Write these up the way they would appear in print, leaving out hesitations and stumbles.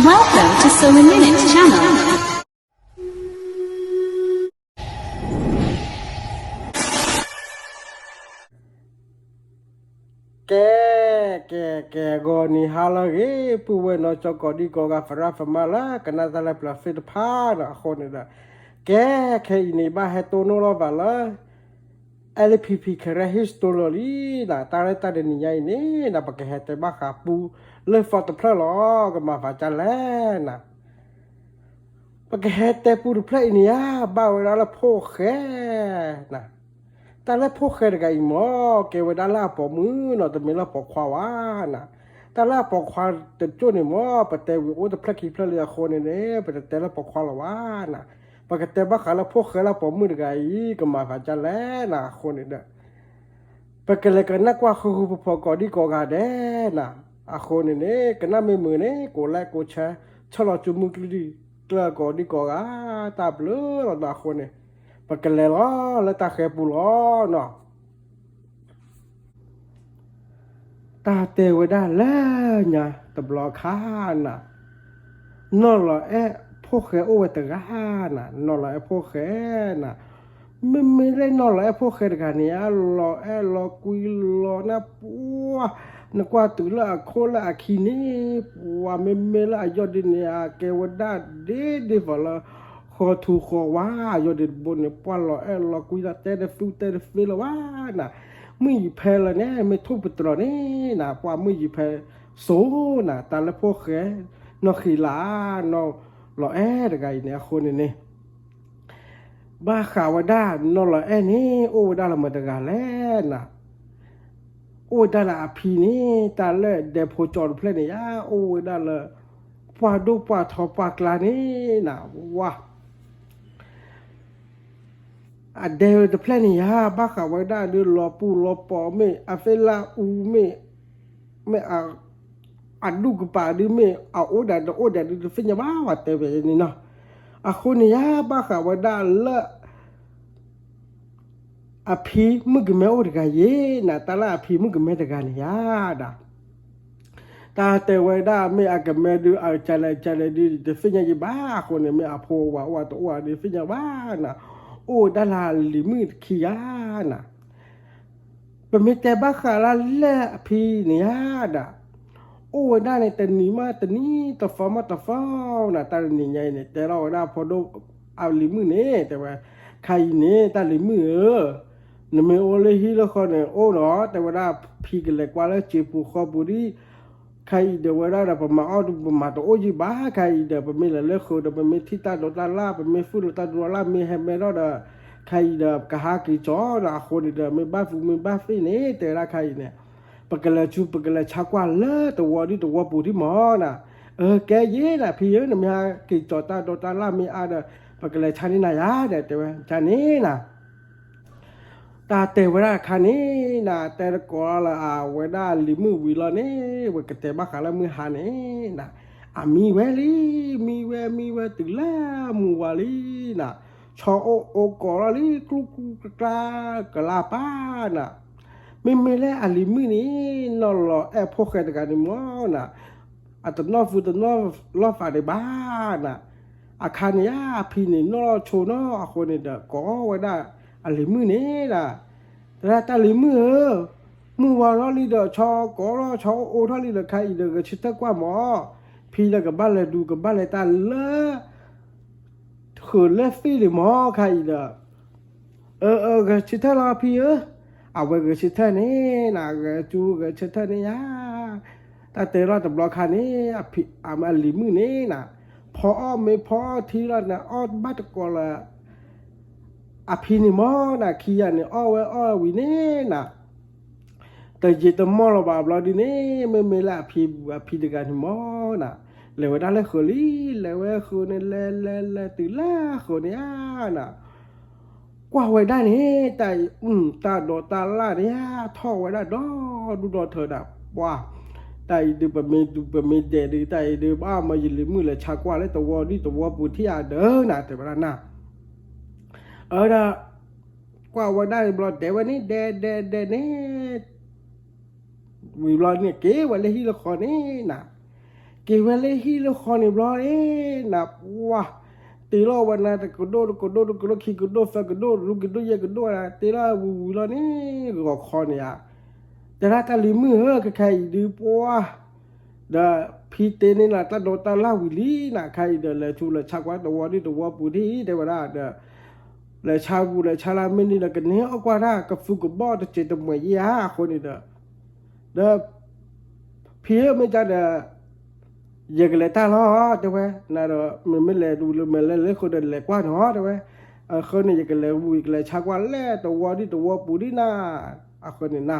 Welcome to So in Minutes channel. แกกอนี่ฮาลาเกปูเวนอจอกอดีกอกาฟราฟมาลากนาตาลาปลาฟิดพานะคนนี่นะแกอินี่บ้าเฮโตโนโลบาลาLPP เคระฮิสโตโลลีนะตาเลตาเดนิยายนี่นะปะเกเฮเตบ้าขาปูเลฟอตเพลลอกมาฟาจันแลนะปะเกเฮเตปูเพลนี่ยบ้าเวลาละโพแคนะแต่ละพวกเคยกันอีหมอเกวดาลาปอมือเนาะแต่ไม่ละปอควาวานะแต่ละปอควาแต่จุนี่หมอปะเตวิโอแต่พระคีพระเรือคนเนี่ยปะแต่ละปอควาละวานะปะแต่บ้าขาละพวกเคยละปอมือกันอีก็มาฝาจันแล้วนะคนเนี่ยปะเกเลยกันนักว่าคือพอกอดีกอกาเดนะอาคนเนี่ยกันน่าไม่มือเนี่ยกูแลกูแชชะลอจุมุกลีกล้ากอดีกอกาตาเปลือเราดาคนเนี่ยปะเกเลยล้อแล้วตาแคปูล้อเนาะ ตาเตวได้แล้วเนี่ยตบลอคาน่ะนอลพวกแกโอเวตกาน่ะนอลพวกแกน่ะไม่ได้นอลพวกแกกันเนี่ยลอกุยลอนะปัวนึกว่าตุละโคละคินีปัวไม่ละยอดเนี่ยเกวดาเดฟละขอถูกขอว่ายอดบนเนี่ยปัวลอกุยละเตเดฟิลว่าน่ะมือเพลเนี่ยไม่ทุบปตรนี่นะกว่ามือเพลโซนะแต่ละพวกแกนอขีลานอหล่อเด็กไงเนี่ยคนนี้บ้าข่าวด้านอหล่อนี่โอ้ด้าละมาดกาแล้วนะโอ้ด้าละพีนี่แต่ละเดโพจอนเพลเนี่ยโอ้ด้าละปวาดูปวาทอปวากลานี่นะว้าอะเดลเดเพลนี่ฮะบ้าข่าวด้าดูลอปูลอปอเมอเฟลาอูเมaduh kepada me oda de finya bawa tebe ni no aku ni ya baka wada la api mugme orga ye na tala api mugme daga ni ya da ta te wada me agame du a chale de finya ye ba aku ni me apo wa to wa de finya ba na o dala limit kiana pemete baka la le api ni ya daโอ้ได้ในแต่นี้มาแต่นี้ตะฟ้ามาตะฟ้านะตาหนีใหญ่เนี่ยแต่เราได้พอดูเอาลิมือเนี่ยแต่ว่าใครเนี่ยตาลิมือเนี่ยไม่โอเลยฮีแล้วคนเนี่ยโอ้เนาะแต่ว่าได้พีกันเลยกว่าแล้วเจ็บปูคอบุรีใครเดี๋ยวว่าได้ประมาณประมาณตัวโอ้ยบ้าใครเดี๋ยวประมาณเลยคือเดี๋ยวประมาณที่ตาโดนตาล่าประมาณฟุ้งตาโดนล่าไม่ให้ไม่รอดใครเดี๋ยวกะหากี่จ้อนะคนเดี๋ยวไม่บ้าฟุ้งไม่บ้าฟีเนี่ยแต่ละใครเนี่ยปกติชูปกติชักว่าเลิศตัวนี้ตัวปูที่หมอน่ะแกเย่น่ะพี่เยอะน่ะมีฮะกี่จอตาโดตาล่ามีอะไรปกติชานี่นายาเด็ดแต่ว่าชานี่น่ะตาเตวราคานี้น่ะแต่ก็ละเวลาลิมือวิลานี่เวกเตบ้าขาละมือหานี่น่ะมีเวลีมีเวตึละมูวาลีน่ะชอโอกอลีกลุกกลากลาป้าน่ะไม่เล่อลิมือนี้นอลพวกแกตกันนี่มั้งนะอัตนอฟุตนอลอฟาเดบ้านะอาคารนี้พี่นี่นอโชนอคนนี่เด็กก็ว่าได้อลิมือนี้นะแต่ตาลิมือว่าลอลีเดอชอก็ลอชอโอทอลีเดอใครเดอชิดตะกว่าหมอพี่แล้วกับบ้านเลยดูกับบ้านเลยตาเลอะเขินเล่ฟี่เลยหมอใครเดอกับชิดตะลาพี่เอาไว้ก็ชิดเท่านี้นะก็จูก็ชิดเท่านี้ยาแต่เตเราตบลอคานี้พี่มาลิมือนี้นะพอไม่พอทีละนะบัดก็ละพี่นี่มอนะขี้ยันนี่ไว้วินี่นะแต่จิตมอเราแบบเราดีนี่ไม่ละพี่เด็กกันมอนะเลวได้เลยคนลีเลวคนนี่เลตื่นละคนนี้นะกว่าไว้ได้นี่แต่ตาโดตาล่าเนี่ยท่อไว้ได้ดูดอเธอดับว่าแต่ดูแบบมีเดแต่ดูบ้ามายินมือเลยชักว่าแล้วตัวนี่ตัวปูที่อาเด้อนะแต่เวลาน่ะนะกว่าไว้ได้บลอดแต่วันนี้เดนี่วิบลอดเนี่ยเก๋วันเลยที่ละครนี่นะ เกวเลฮีโลคอนี่บลอนะว้าตีโลวันนะแต่ก็โดขี้ก็โดฟก็โดรูก็โดเยก็โดนะตีโลวูโลนี่ก็คอนี่อ่ะแต่ละตาลิมือก็ใครดีปัวเดาพี่เตนี่นะตาโดตาลาวิลีนะใครเดาเลยชูเลยชักว่าตัวปูดีเดี๋ยวว่าเดาเลยชาบูเลยชาลามินี่นะกันเนี้ยเอากว่าได้กับฟุกบอดเจตมวยยาคนนี้เดาพี่ไม่จะเดายังเลยตาล้อเดี๋ยวน่าเดาไม่เลยดูเลยไม่เลยคนเดินเลยกว่าเนาะเดี๋ยวคนนี้ยังเลยวิ่งเลยชักว่าเล่ตัวปูดีนะคนนี้นะ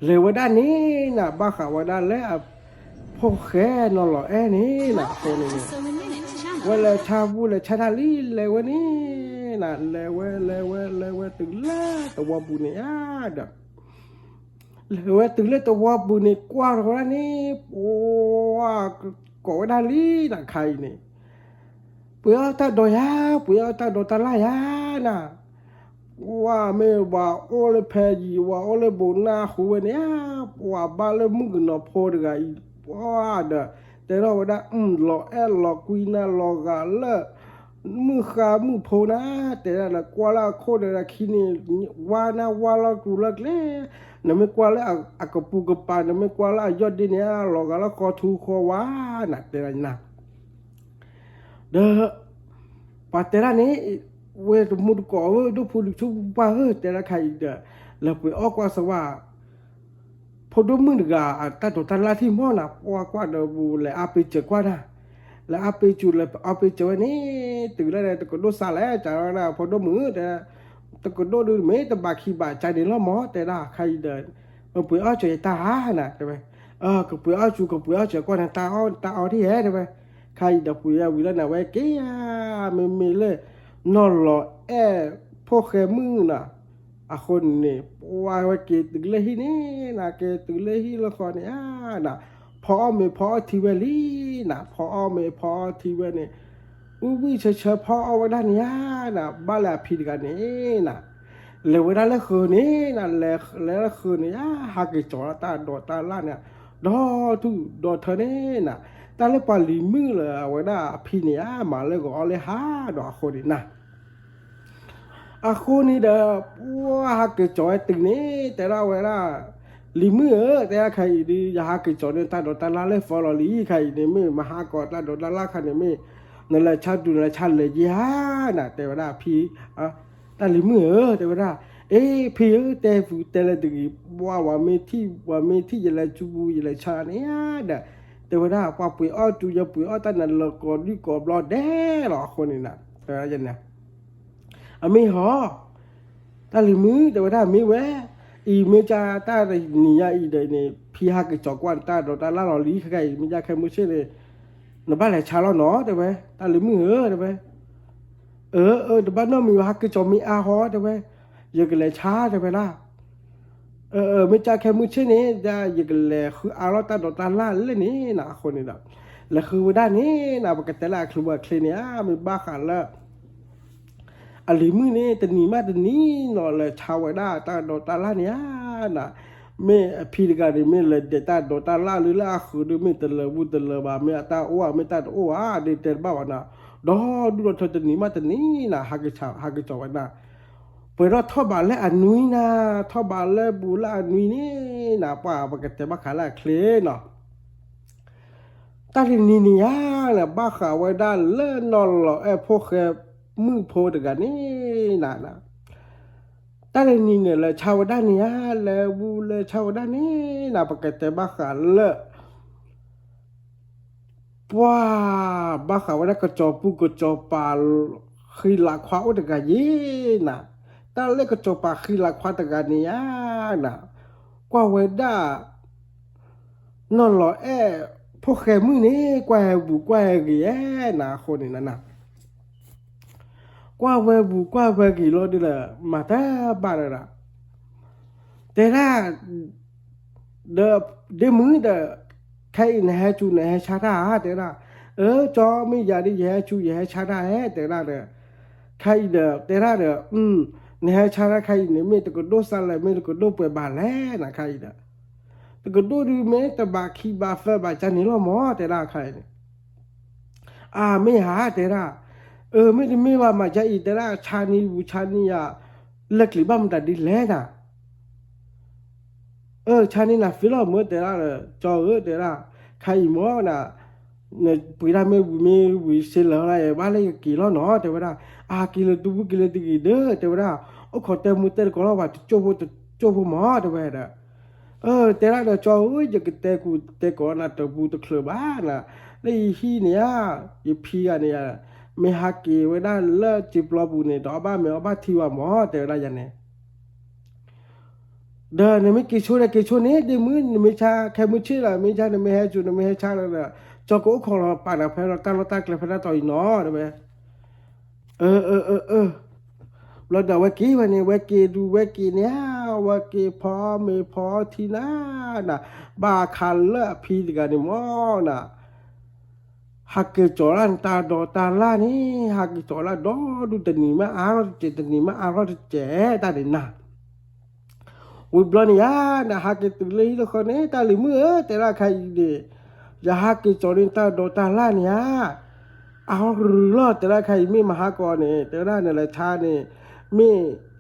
เลยว่าด้านนี้นะบ้าข่าวว่าด้านแล้วพวกแค่นอนหล่อนี่นะคนนี้ to So Minute เว channel. ลาชาบูเลยชาดาลีเลยวันนี้นะเลยตึงละตัวบุญเนี่ยเด้อเลยตึงละตัวบุญเนี่ยกว่าเรานี่โอ้ก่อดาลีนะใครเนี่ยเพื่อตาโดยาเพื่อตาโดตาลายานะว่าไม่ว่าโอเลเพยีว่าโอเลบุญนาหัวเนี่ยว่าบาเลมุกนอพอดกันว่าเด้อแต่เราว่าหล่อหล่อกุยน่าหล่อกาเลมือขามือโพนะแต่ละกว่าละโคเดละคินีวานาว่าละกูละเล่นไม่กว่าละอากปูกปานไม่กว่าละยอดดิเนี่ยหล่อกาละคอทูคอว่านะแต่ละนะเด้อปัตตานีเวทมุดก่อดูพูดชุบว่าแต่ละใครเด้อแล้วไปออกว่าสว่าพอดูมือก่าตาตัวตาลาที่มอนะว่าเดบูเลยอาไปเจอกว่านะแล้วอาไปจุดเลยอาไปเจอนี่ตื่นแล้วแต่ก็ดูซาแล้วจ้านะพอดูมือแต่ก็ดูไม่แต่บาคีบาใจเดินละหมอแต่ละใครเดินไปเอาเจอตานะใช่ไหมก็ไปเอาจูก็ไปเอาเจอกว่านะตาเอาที่แห่ใช่ไหมใครเดินไปเอาวิลานะไว้เกี้ยไม่เลยนอนรอพวกแค่มือนะคนนี่ว่าเกตุเลยที่นี่นะเกตุเลยที่ละครเนี่ยนะพอไม่พอทีเวลีนะพอไม่พอทีเวนี่วิเฉยพอเอาไว้ด้านนี้นะบ้านละพิดกันนี่นะเลยเวลาเลิกคืนนี้นะแล้วคืนนี้หากจอตาดอตาล่าเนี่ยดอทุดอเธอเนี่ยนะตาเล็กปาลีมือเลยเวลาพี่เนี่ยมาเลยก็เอาเลยดอคนนี้นะคนนี้เด้อว่าหากจอยตึงนี้แต่เราเวลาลิมือแต่ใครดีอยากจอยเนี่ยตาโดตาลาเลยฟอลลีใครเนี่ยไม่มาหากอดตาโดตาลาคันเนี่ยไม่นั่นแหละชาดูนั่นแหละชาเลยยาน่ะแต่เวลาพี่ตาลิมือแต่เวลาพี่แต่ละตึงว่าไม่ที่จะละจูบูจะละชาเนี่ยเด้อแต่เวลาว่าปุ๋ยอ้อจูจะปุ๋ยอ้อตานั่นละกอดดีกอดรอแด้หรอคนนี้น่ะแต่ละยันเนี่ยไม่หอตาลิมือแต่ว่าถ้าไม่แวะเมจาตาเนี่ยเดเนี่ยพี่ฮักจอกวันตาโดตาล่าหล่อลีใครมียาใครมือเช่เลยนบ้านไหนชาล้อเนาะแต่ว่าตาลิมือแต่ว่าแต่บ้านน้องมีฮักจอมีอาฮอแต่ว่ายังกันเลยช้าแต่ว่าล่ะไม่จ่าแค่มือเช่นี้จะยังกันเลยคืออาล้อตาโดตาล่าเลยนี่นะคนนี้นะแล้วคือว่าด้านนี้นะปกติละคือว่าเคลเนียมีบ้าขันละอะไรมือนี่แต่นี่มาแต่นี่นอนเลยชาวด้าตาโดตาล่าเนี่ยนะไม่พิจารณาไม่เลยเดตาโดตาล่าหรือล่าคือดูไม่ตะเลบุตะเลบาไม่ตาโอ้ไม่ตาโอ้เดตบ้าวนะดอดูรถแต่นี่มาแต่นี่นะฮักจาวนะเปิดรถท่อบาลและอันนุยนะท่อบาลและบูละอันนุยนี่นะป้าปกติบ้าขาละเคลเนาะตาลินีเนี่ยนะบ้าขาไว้ด้านเล่นนอนหล่อพวกแค่มือโพดกันนี่นะตาเรนี่เนี่ยเลยชาวด้านนี้เลยบูเลยชาวด้านนี้นะปกติบ้าขันเลยว้าบ้าขันว่าก็จอปูก็จอปลาคือหลักความอุตกันยี่นะตาเล็กก็จอปลาคือหลักความอุตกันนี่นะกว่าเวด้านอนหล่อพวกแค่มือนี้กว่าบุกว่ากี่นะคนนี้นะกว่าเวบุกว่าเวกี่โลดีละมาแต่บาร์ระแต่ละเดมือใครเนี่ยจูเนี่ยชาดาแต่ละจอไม่อยากได้แย่จูแย่ชาดาแต่ละใครแต่ละเนี่ยชาดาใครเนี่ยไม่ตะกดโดสันเลยไม่ตะกดโดเปิดบาร์แล้วนะใครแต่ ก็ดูดูเมตบาคีบาเฟบาจันนี่ละหมอแต่ละใครไม่หาแต่ละไม่ได้ไม่ว่ามาจะอีแต่ละชานีบูชานีอะเล็กหรือบ้ามันตัดดิแลน่ะชานีน่ะฟิลล์เมื่อแต่ละจอแต่ละใครหมอน่ะเนี่ยปีละไม่วิเศษอะไรบ้านเลยกี่ล้อเนาะแต่ว่ากี่ละตัวกี่ละตัวกี่เด้อแต่ว่าขอแต่มุดแต่ก็แล้วว่าโจบหมอแต่ว่าแต่ละเดี๋ยวจอจะกิแต่กูแต่ก่อนนะตัวบูตัวเคลือบ้านนะแล้วอีเนี่ยอีพีเนี่ยไม่ฮักกี่เวลาเลิกจีบเราบุเนี่ยดอกบ้านไม่เอาบ้านที่ว่าหมอแต่ละอย่างเนี่ยเดินเนี่ยไม่กี่ชั่วเนี่ยกี่ชั่วนี้เดี๋ยวมือไม่ช้าแค่มือชื่อละไม่ช้าเนี่ยไม่ให้จุดเนี่ยไม่ให้ช้าแล้วเนี่ยจอกูของเราป่านเราเพลเราตั้งเราตั้งเลยเพลเราต่อยน้อได้ไหมเราเดี๋ยววันกี้วันนี้วันกี้ดูวันกี้เนี่ยวันกี้พอไม่พอที่นั่นน่ะบ้าคันละพี่กันนี่มั้งน่ะหากจอรันตาดอตาล่านี่หากจอรันดอดูแต่นี่มาอารเจแต่นี่มาอารเจตาเด่นน่ะวิบลอนี่ยนะหากตัวเลยทุกคนเนี่ยตาลิมือแต่ละใครดีอย่าหากจอรันตาดอตาล่านี่เอาหรือรอดแต่ละใครไม่มาหากรเนี่ยแต่ละเนี่ยละชาเนี่ยไม่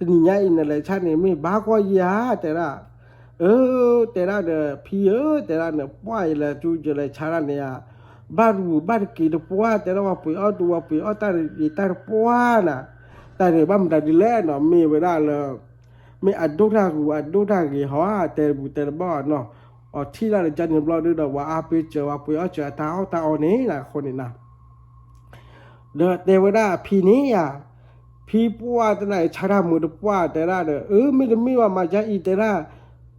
นี่ยเนี่ยละชาเนี่ยไม่บ้าก็ยาแต่ละแต่ละเนี่ยพี่แต่ละเนี่ยป่วยละจูจะละชาเนี่ยบ้านกี่ตัวป่วยแต่ละว่าป่วยเอาตัวป่วยเอาตาป่วยน่ะแต่เนี่ยบ้านมันดีแล้วเนาะไม่เวลาเลยไม่อัดดูทางกี่หัวแต่บ้านเนาะที่เราจะเนี่ยเราดูดว่าอาไปเจอว่าป่วยเอาเจอตาเอาเนี่ยนะคนนี้นะเดวดาพี่นี้พี่ปัวแต่ไหนชาดามือปัวแต่ละไม่ว่ามาจากอีแต่ละ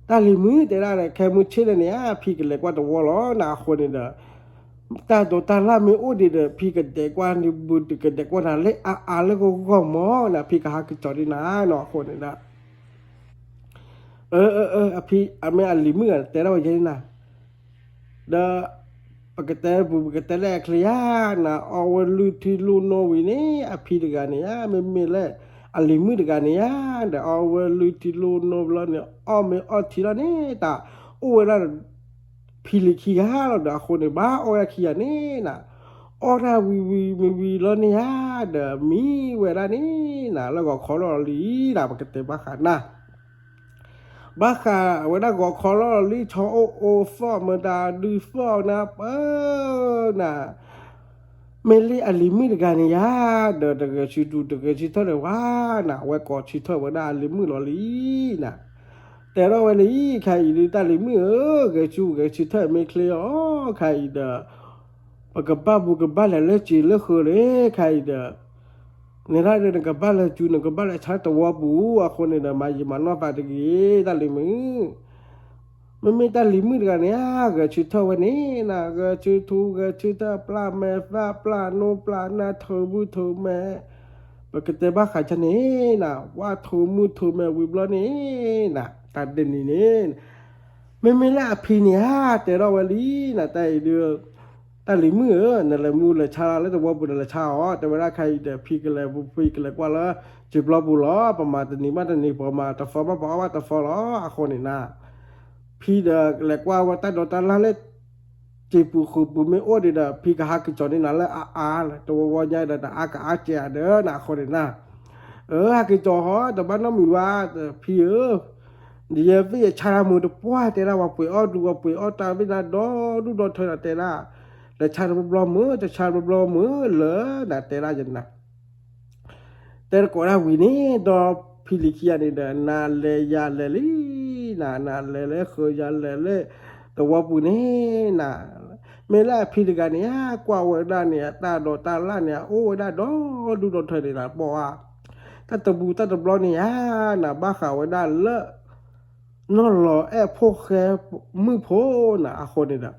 ตาลิมือแต่ละแค่มือเชื่อเนี่ยพี่ก็เลยกว่าตัวล้อหนาคนนี่ตาตัวตาละไม่โอ้ดีพี่ก็เด็กว่านี่บุตรก็เด็กว่านั่นเลยแล้วก็หมอนะพี่ก็หากิจอดีนะเนาะคนนี่พี่ไม่ลิมือแต่ละวันนี้นะเดปกติแรกเลยนะเอาวันลุที่ลูโนวินี่พี่เด็กเนี่ยไม่เลยลิมือเด็กเนี่ยเดี๋ยวเอาวันลุที่ลูโนบลเนี่ยไม่ทีละเนี่ยแต่เวลาพี่ลิขี้ฮาเราเดี๋ยวคนในบ้าขี้เนี่ยนะถ้าวีแล้วเนี่ยเดี๋ยวมีเวลานี้นะแล้วก็ขอรอลีนะปกติบ้าขันนะบ้าค่ะเวลาก็ขอรอลีชอฟอร์มาดาดูฟอร์นะน่ะไม่เลยลิมิตกันเนี่ยเดี๋ยวชิดเท่าไหร่วะน่ะไว้ก่อนชิดเท่าไหร่ได้ลิมิตหรอลีน่ะแต่เราวันนี้ใครดูตาลิมิตก็ชิดเท่าไม่เคลียร์ใครเด้อปากกับบ้าแล้วจีแล้วคือเลยใครเด้อเนี่ยถ้าเดินกับบ้านแล้วจูนกับบ้านแล้วชัดตัวบูคนเนี่ยมาอยู่มันว่าปาตะกี้ตาลิมิตมันไม่ตาลิมิตกันเนี่ยก็ชิดเท่าวันนี้นะก็ชิดทูก็ชิดเท่าปลาแม่ฟ้าปลาโนปลานาเธอบุเธอแม่ปกติบ้าขาชนี่นะว่าเธอมุเธอแม่วิบล้อนี่นะตัดเด่นนี่ไม่ละพี่เนี่ยแต่เราวันนี้นะแต่เดือแต่ลิมือนั่นแหละมูเลยชาแล้วแต่ว่าบุญละชาแต่เวลาใครแต่พี่กันเลยกว่าละจีบเราบุล้อประมาณตอนนี้ประมาณแต่ฟอมาบอกว่าแต่ฟอล้อคนนี่นะพี่เด็กเล็กว่าแต่โดนตาละเล็จีบคือบุไม่โอ้ดีเด้อพี่ก็หักจอนี่นั่นแหละตัวว่าใหญ่เด้อก็เจียเด้อนะคนนี่นะหักจอแต่บ้านน้องมีว่าพี่เดี๋ยวพี่ชามือตัวป้าแต่ละว่าป่วยดูว่าป่วยตาไม่ได้ดูโดนเธอแต่ละแต่ชาบลอมือจะชาบลอมือเหรอนะแต่ละจันนะแต่ก่อนวินี่ดอพิลิกิยานี่เด้อนาเลยาเลลีนาเลเคยาเลแต่ว่าปุ่นนี่นะไม่ละพิลิกันเนี่ยกว่าวันนั้นเนี่ยตาล่าเนี่ยได้ดูโดนเธอเลยนะบอกว่าถ้าตะบลอเนี่ยนะบ้าข่าววันนั้นเลอะนอนรอพวกแค่มือโพนะคนนี่นะ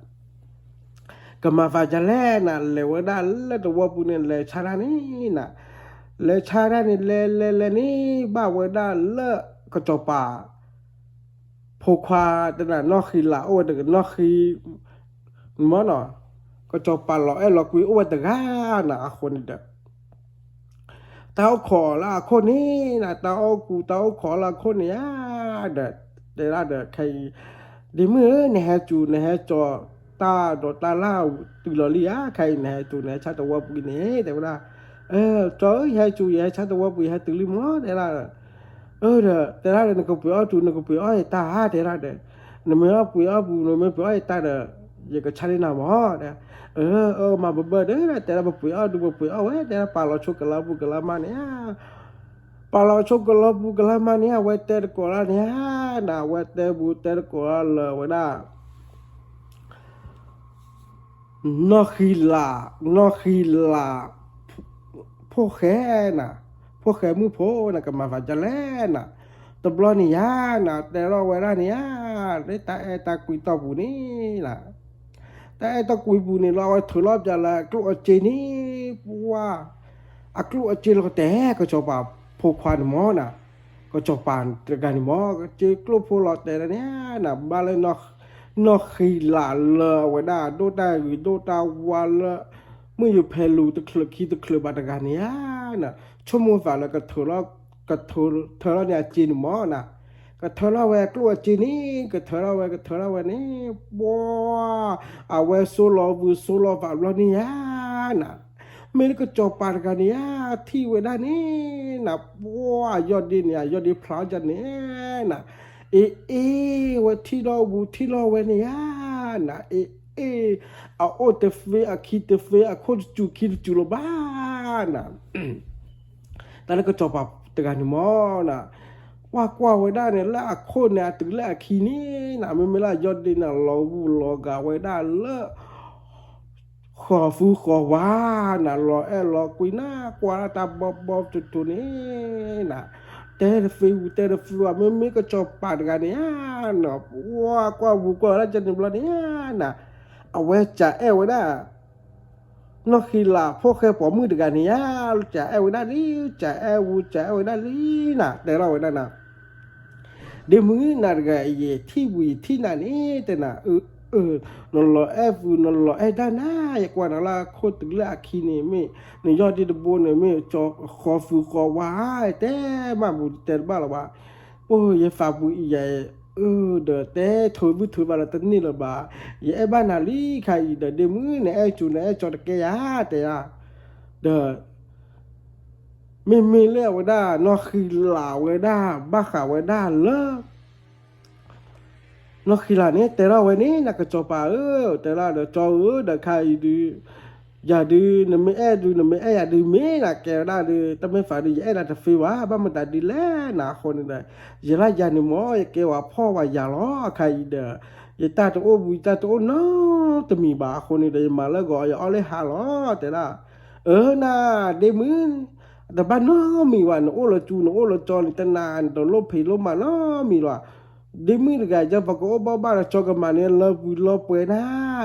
ก็มาฟาจะแล่น่ะเลวดาเลตัวปุ่นเนี่ยเลชารานี่น่ะเลชารานี่เลนี่บ้าวดาเลก็จบป่าพกควาแต่น่ะนอกขีละแต่ก็นอกขีมั้งเนาะก็จบป่าหรอเราคุยแต่ก้าน่ะคนนี้เด้อเต้าขอละคนนี้น่ะเต้าขอละคนนี้เด้อใคร ဒီมือเนี่ยจูเนี่ยจอตาดอตาล่าตุลลีอะใครเนี่ยจูเนี่ยชาตวปุยเนี่ยแต่ว่าจอให้จูให้ชาตวปุยให้ตุลิมอแต่ละแต่ละเนี่ยก็ปุยจูเนี่ยก็ปุยตาแต่ละเนี่ยเนี่ยไม่ปุยปุยเนี่ยไม่ปุยตาเนี่ยยังก็ชาลินามอเนี่ยมาเบื่อเด้อแต่ละปุยดูปุยเว้ยแต่ละปาลอชุกลาบุกลามาเนี่ยปาลอชุกลาบุกลามาเนี่ยเวเตอร์กอลาเนี่ยนะเวเตอร์บุเตอร์กอลาเวด้นอคิลาพวกแค่น่ะพวกแค่มือโพน่ะก็มาฟังจะแล่น่ะตบล้อนี่ยาน่ะแต่เราเวลานี่ยได้ตากุยตอบุนี่น่ะแต่ตากุยบุนี่เราถือรอบจะละกลัวเจนี่ปัวกลัวเจเราแต่ก็ชอบปาพวกควันหมอน่ะก็ชอบปานตะการหมอก็เจกลัวพวกเราแต่เนี่ยน่ะบาเลยนอคิลาเวด้าโดตาวาลเมื่ออยู่เพลูตะคลคีตะคลบาตะการเนี่ยน่ะชั่วโมงฝ่าแล้วก็เธอเนี่ยจีนหมอน่ะก็เธอละแวกลัวจีนี่ก็เธอละแวนี่บัวเอาแวโซโลฝ่าแล้วเนี่ยน่ะไม่ได้ก็จบปาตะการเนี่ยที่เวด้านี่น่ะบัวยอดดินเนี่ยยอดดินพลาวจันเนี่ยน่ะว่าที่เราเวเนียนะเอาโอเตฟอะคิเตฟอะโคจูคิจูโลบ้านะแต่แล้วก็จบแบบตะการมอนะว่าไว้ได้เนี่ยละโคเนี่ยถึงละคีนี่นะไม่ละยอดดินะลอกาไว้ได้ละขอฟูขอว่านะรอกุยหน้ากว่าตาบอบจุดนี้นะแต่ละฟิวไม่ก็จบปาดกันเนี่ยนะว่าบุกแล้วจะนึกว่าเนี่ยนะเอาไว้จะไว้ได้นอกจากลาพวกแค่ปอมือเดียวกันเนี่ยจะไว้ได้นี่จะไว้ได้นี่นะแต่เราไว้ได้นะเดี๋ยวมือนาฬิกาที่นั่นนี่แต่นะนนรอด้านหน้าอย่างว่านั่นละโคตรตึกละคีนี่ไม่ยอดที่ตะบนเนี่ยไม่จอขอฟูขอว่าแต่มาบุแต่บ้าละว่าโอ้ยฝากบุใหญ่เด้อแต่ถอยบาละตันนี่ละบ่าอย่าไอ้บ้านนาลีใครเด้อเดี๋ยวมือเนี่ยไอ้จูเนี่ยไอ้จอดแกยาแต่เด้อไม่เลี้ยวได้นอกคือเหล่าไว้ได้บ้าข่าวไว้ได้เลิกนอกจากนี้แต่เราวันนี้นักจอปาแต่เราเดี๋ยวจอเดี๋ยวใครดูอย่าดูนไม่ดูนไม่อย่าดูไม่นะแกได้ดูแต่ไม่ฝ่ายดูอย่าได้ฟีว่าบ้ามันแต่ดีแล้วนะคนนี้อย่าละอย่าหนึ่งหมออย่าเกี่ยวว่าพ่อว่าอย่าล้อใครเด้ออย่าตาตัวบุยตาตัวน้อจะมีบาคนนี้เดี๋ยวมาแล้วก็อย่าเอาเลยหาล้อแต่ละนะเดมือแต่บ้านน้อมีวันโอ้ละจูนโอ้ละจอนี่ตั้งนานตอนลบเพลบมาน้อมีว่าเดมือกับจะฟังโอ้บ้าจอกันมาเนี่ยเราเปิดนะ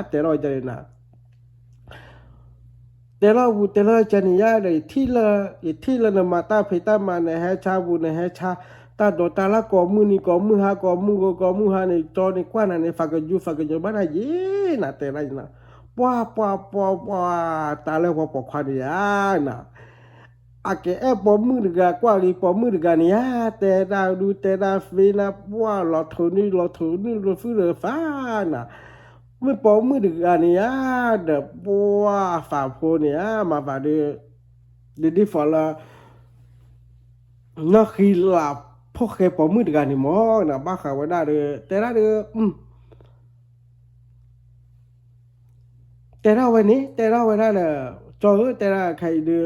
แต่เราจะนะแต่เราจะนี่ยาเลยที่ละนมาตาเพตามาเนี่ยให้ชาบุเนี่ยให้ชาตาโดตาละกอมือนี่กอมือหากอมือหาเนี่ยจอนี่กว่านั่นเนี่ยฝากกันอยู่บ้านเย่นะแต่ไรนะป้าตาแล้วพอควานยานะอาเกะปอมือดกากว่าลีปอมือดกานี่แต่ดาวดูแต่ดาวฟีนะว่าเราถือนี่เราฟื้นฟ้านะไม่ปอมือดกานี่เด็บว่าฝ่าโพนี่มาฝ่าดีฝ่าละนักขีลาพวกแค่ปอมือดกานี่มอนะบ้าข่าวได้เลยแต่ละเดือแต่ละวันนี้แต่ละวันนั้นจอแต่ละใครดู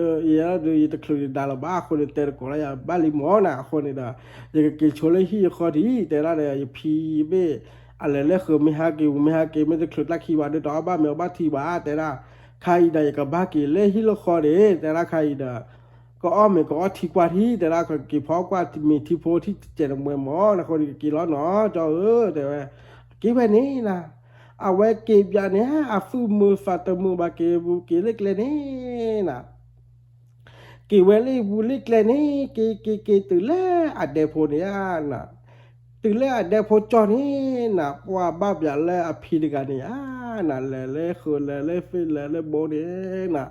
ดูตะครุยดาลบ้าคนเตะก็เลยบ้าลิมอนะคนนี้นะยังเกี่ยวชเลยที่ข้อที่แต่ละเนี่ยพีเบอะไรเรื่องคือไม่หาเกี่ยวไม่ตะครุยลักขี้ว่าเดือดบ้าเมียบ้าที่บ้าแต่ละใครได้กับบ้าเกี่ยวเรื่องที่ละข้อนี้แต่ละใครเด้อก็อ้อมก็ที่กว่าที่แต่ละคนกี่พอกว่ามีที่โพที่เจ็ดเมืองหมอนะคนกี่ล้อเนาะจอแต่ว่ากี่วันนี้นะเอาไว้เก็บยาเนี่ยฟื้นมือฟัดมือบาเก็บบุกเล็กเลยนี่นะเก็บไว้เลยบุเล็กเลยนี่เก็บตื่นแล้วอัดเดพเนี่ยนะตื่นแล้วอัดเดพจอนี่นะว่าบ้าแบบแล้วอภิริกันเนี่ยนะเลยคือเลยฟิลเลยโบเนี่ยนะ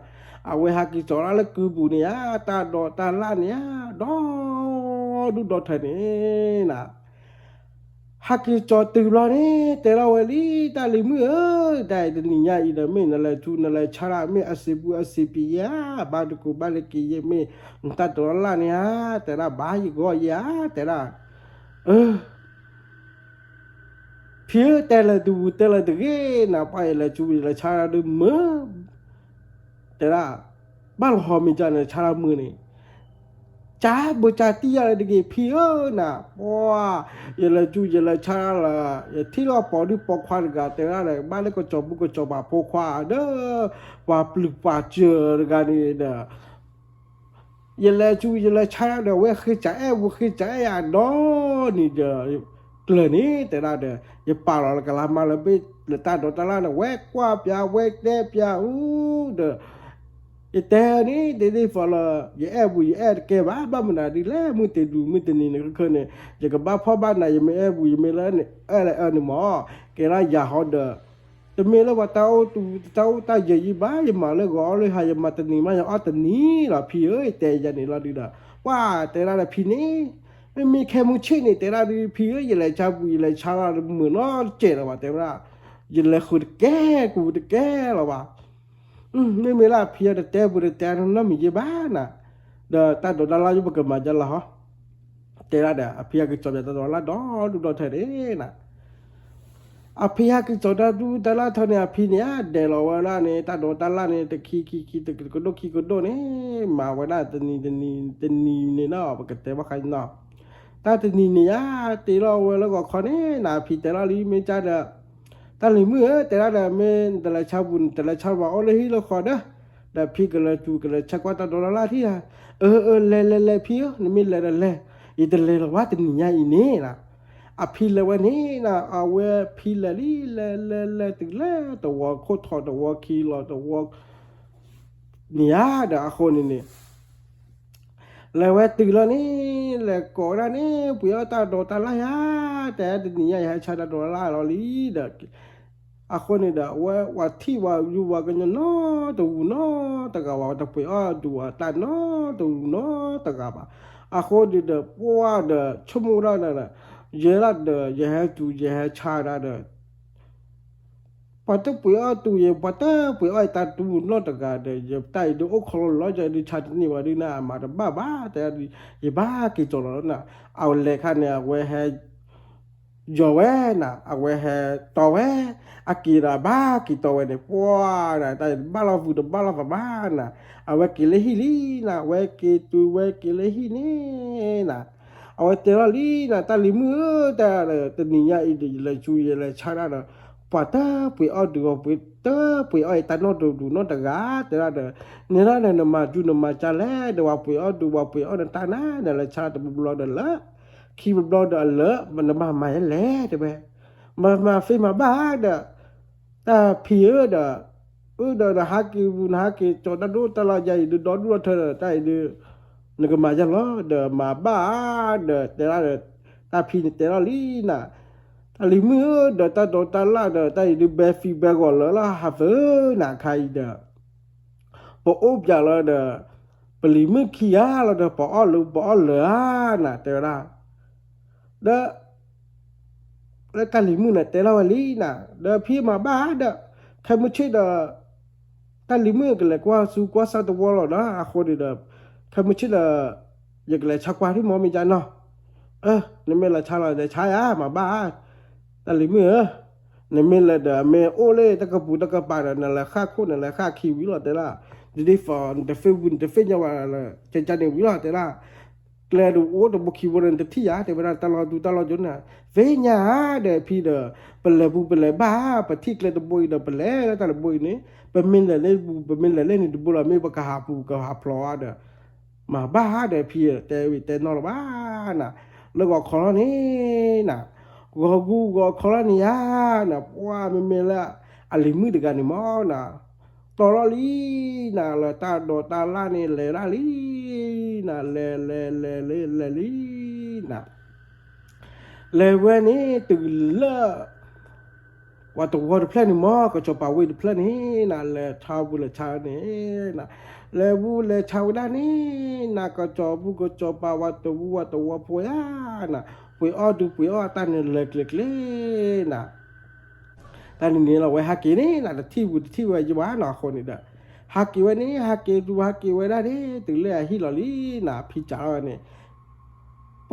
เอาไว้หากิจวัตรแล้วคือบุเนี่ยตาดอตาล้านเนี่ยดอดูดอเธอเนี่ยนะ ฮักจอตื่นแล้วนี่แต่เราวันนี้ตาลิมือได้แต่นี่ยาอีเดไม่นั่นแหละทุนนั่นแหละชาระไม่อาศัยบุอาศัยปียาบาดกูบาลกีเยไม่ตัดตัวละเนี่ยแต่ละบายก็ยาแต่ละเพียแต่ละดูแต่ละดูเอ้น่าไปละจูละชาระดูมือแต่ละบ้านหอมีจานชาระมือนี่จ้าบุจาตีอะไรดีกี่พี่น่ะว้าอย่าละจูอย่าละชาละอย่าที่เราปอดีปอกควานกันแต่ละอะไรบ้านเล็กก็จบบุกก็จบมาปอกควานเด้อว่าปลุกว่าเจอกันนี่เด้ออย่าละจูอย่าละชาเด้อเว้ยคือใจบุคือใจอ่ะน้อนี่เด้อเกลือนี่แต่ละเด้ออย่าป่าเรากะลามาละไปละตาโดตาละน่ะเว้ยกว่าเปียเว้ยเด้เปียเด้อแต่นี่เดี๋ยวฟอลอย่าบุอย่าแกบ้ามันอะไรแล้วมึงเตดูมึงเตนี่ก็คือเนี่ยจะกับบ้าพ่อบ้านไหนยังไม่บุยังไม่แล้วเนี่ยอะไรหมอแกละอย่าหอดแต่เมื่อแล้วว่าเต้าใหญ่บ้ายังมาเลยก็เลยหายมาตนี่มาอย่างตนี่ล่ะพี่แต่ยันนี่เราดีละว่าแต่ละพี่นี่ไม่มีแค่มึงชี้นี่แต่ละพี่อย่าเลยชาบุอย่าเลยชาละเหมือนน้อเจ๋อละว่าแต่ละอย่าเลยขุดแก่กูจะแก่ละว่าไม่มีละพี่จะแต่บุตรแต่นั่นมีเยอะบ้านะเดี๋ยวตาโดนละอยู่บกับมาจัลละฮะแต่ละเดี๋ยวพี่ก็จบจะโดนละดูเธอเด้นะพี่ก็จบดูแต่ละเท่านี้พี่เนี่ยเดี๋ยวเราว่าเนี่ยตาโดนตาละเนี่ยตะขี้ตะก็โดนเนี่ยมาว่าได้ตะนี่เนี่ยเนาะบกับแต่ว่าใครเนาะตาตะนี่เนี่ยตีเราแล้วก็คนนี้นะพี่แต่ละลีไม่จ่ายเด้อตาลิมือแต่ละเมนแต่ละชาวบุญแต่ละชาวว่าเอาเลยฮิโลขอเด้อแต่พี่ก็เลยจูก็เลยชักว่าตาโดนละที่อ่ะเลพี่นี่มีเลยอีเดเลยว่าแต่นี่ยาอีนี่นะพี่เลยวันนี้นะเอาเวพี่เลยเลยตึกเลยตัวโคตรทอตัวคีโลตัวเนี่ยเดี๋ยวคนนี้แล้วเวตึกแล้วนี่แล้วก่อนนี่พี่เอาตาโดนตาละยาแต่นี่ยาให้ชาตาโดนละเราลีเด็กคนนี้เด้อว่าที่ว่าอยู่ว่ากันเนาะตัวเนาะตะกะว่าตะไปดูตาเนาะตัวเนาะตะกะบ่คนนี้เด้อปัวเด้อชั่วโมงละน่ะเยอะเด้อเยอะจูเยอะชาเด้อปัตตไปตัวเยปัตตไปตาตัวเนาะตะกะเด้อเยไตดูโอ้คลอจะดิชาตินี่ว่าดิน่ะมาบ้าแต่เยบ้ากี่จอแล้วน่ะเอาเลขาเนี่ยเวให้จอเวน่ะเอาเวให้ต่อเวAkira ba kita wene puan na tai bala fu de bala fa ba na awe kilehi li na we kitu we kilehi ni na awe tera li na ta li mu ta te ni ya i de le chu ye le cha na pa ta pu o du pu ta pu o ta no du no ta ga te ra de ni na na ma ju na ma cha le de wa pu o du wa pu o na ta na de le cha de bu lo de la ki bu lo de le man ma ma le de be ma fi ma ba de ta phía đó đó là hai cái cho nó đốt ta là dày được đón luôn thôi tại được nó cái mà cho nó đờ mà ba đờ thế là ta phi thế là lý nè ta lý mưa đờ ta đốt ta là đờ tại được bé phi bé gọi là hạt vỡ nè khai đờ bộ ốp giờ là đờ bởi lý mưa kia là đờ bỏ lửa nè thế là đóแล้วการลิมูน่ะแต่ละวันนี้น่ะเดี๋ยวพี่มาบ้าเด้อใครไม่ใช่เด้อการลิมูกันเลยกว่าสู้กว่าซาตัววอลล์นะคนเด้อใครไม่ใช่เด้ออยากเลยชักว่าที่หมอมีใจเนาะนี่ไม่ละชาละเดี๋ยวใช้มาบ้าการลิมูนี่ไม่ละเด้อเมโอเล่ตะกบูตะกปานั่นแหละค่าคนนั่นแหละค่าคิววิลล์แต่ละดีฟอนเดฟวินเดฟยาวละจันวิลล์แต่ละแกลดูโอ้ตัวบุคีบรันเดที่ยาแต่เวลาตลอดจนน่ะเวียเดพี่เดเป็นเลยบุเป็นเลยบ้าปฏิกเลยตัวบุยเดเป็นเลยแล้วแต่ละบุยนี่เป็นมินเลยเป็นมินเลยนี่ตัวบุเราไม่ประกาศปูกหาพลอเดมาบ้าเดพี่แต่นอนบ้าน่ะแล้วก็คอนี้น่ะก็คอนี้น่ะว่าไม่ละอะไรมือเดียวกันนี่มั้งน่ะตอลีน่ะละตาโดตาล่านี่เลยละลีน่ะเลลีน่ะเลเวนี่ตื่นละว่าตัววอร์เพลนี่มั้งก็จะไปวิ่งเพลนี่น่ะเลชาวบุเลชาวนี่น่ะเลบุเลชาวด้านนี่น่ะก็จะบุก็จะไปว่าตัววัวพวยน่ะ ปุยอ้อดูปุยอ้อตาเนี่ยเล็กน่ะตานี่เราไว้ฮักกี้นี่น่ะที่ไว้ยี่ว่าหน่อคนนี่เด้อฮักกี้ไว้นี่ฮักกี้ดูฮักกี้ไว้ได้ดิถึงเลยฮิลลี่น่ะพี่จ๋าเนี่ย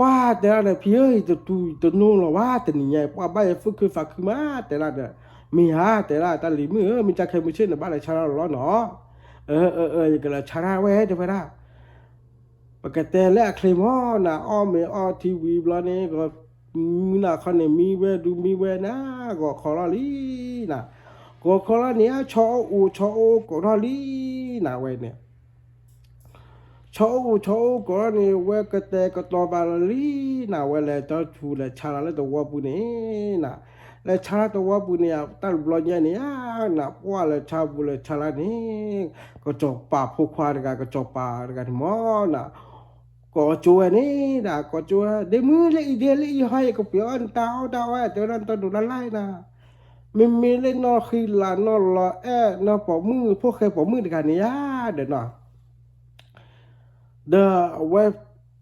ว่าแต่ละเนี่ยพี่เอ้ยตัวนู้นหรอว่าแต่นี่ไงว่าใบฟุกคือฝักคือมาแต่ละเนี่ยมีฮะแต่ละตาหลีมือมีจะเคยมือเช่นบ้านอะไรชาร์ลล้อเนาะอย่างเงี้ยชาร์ลไว้เดี๋ยวไปละปกติแล้วเคลมอนะอ้อมออทีวีบลอนี่ก็มีน่ะคนเนี่ยมีเวดูมีเวนะก็ขอรอลีนะก็ขอรอเนี่ยชอโอก็รอลีนะเวเนี่ยชอโอก็รอเนี่ยเวก็แต่ก็ตอบาลีนะเวเลยตอชูเลยชาลาเลยตัววัวปุเนี่ยนะเลยชาลาตัววัวปุเนี่ยตั้งบลอเนี่ยเนี่ยนะว่าเลยชาบุเลยชาลานี่ก็จบป่าพวกควายก็จบป่ากันหมอนะ có chùa này đã có chùa để mưa lại để lại hay có biểu anh tao ấy từ đó tao đủ lại nè mình lên nó khi là nó là nó bỏ mưa phô khai bỏ mưa được cái này để nó the web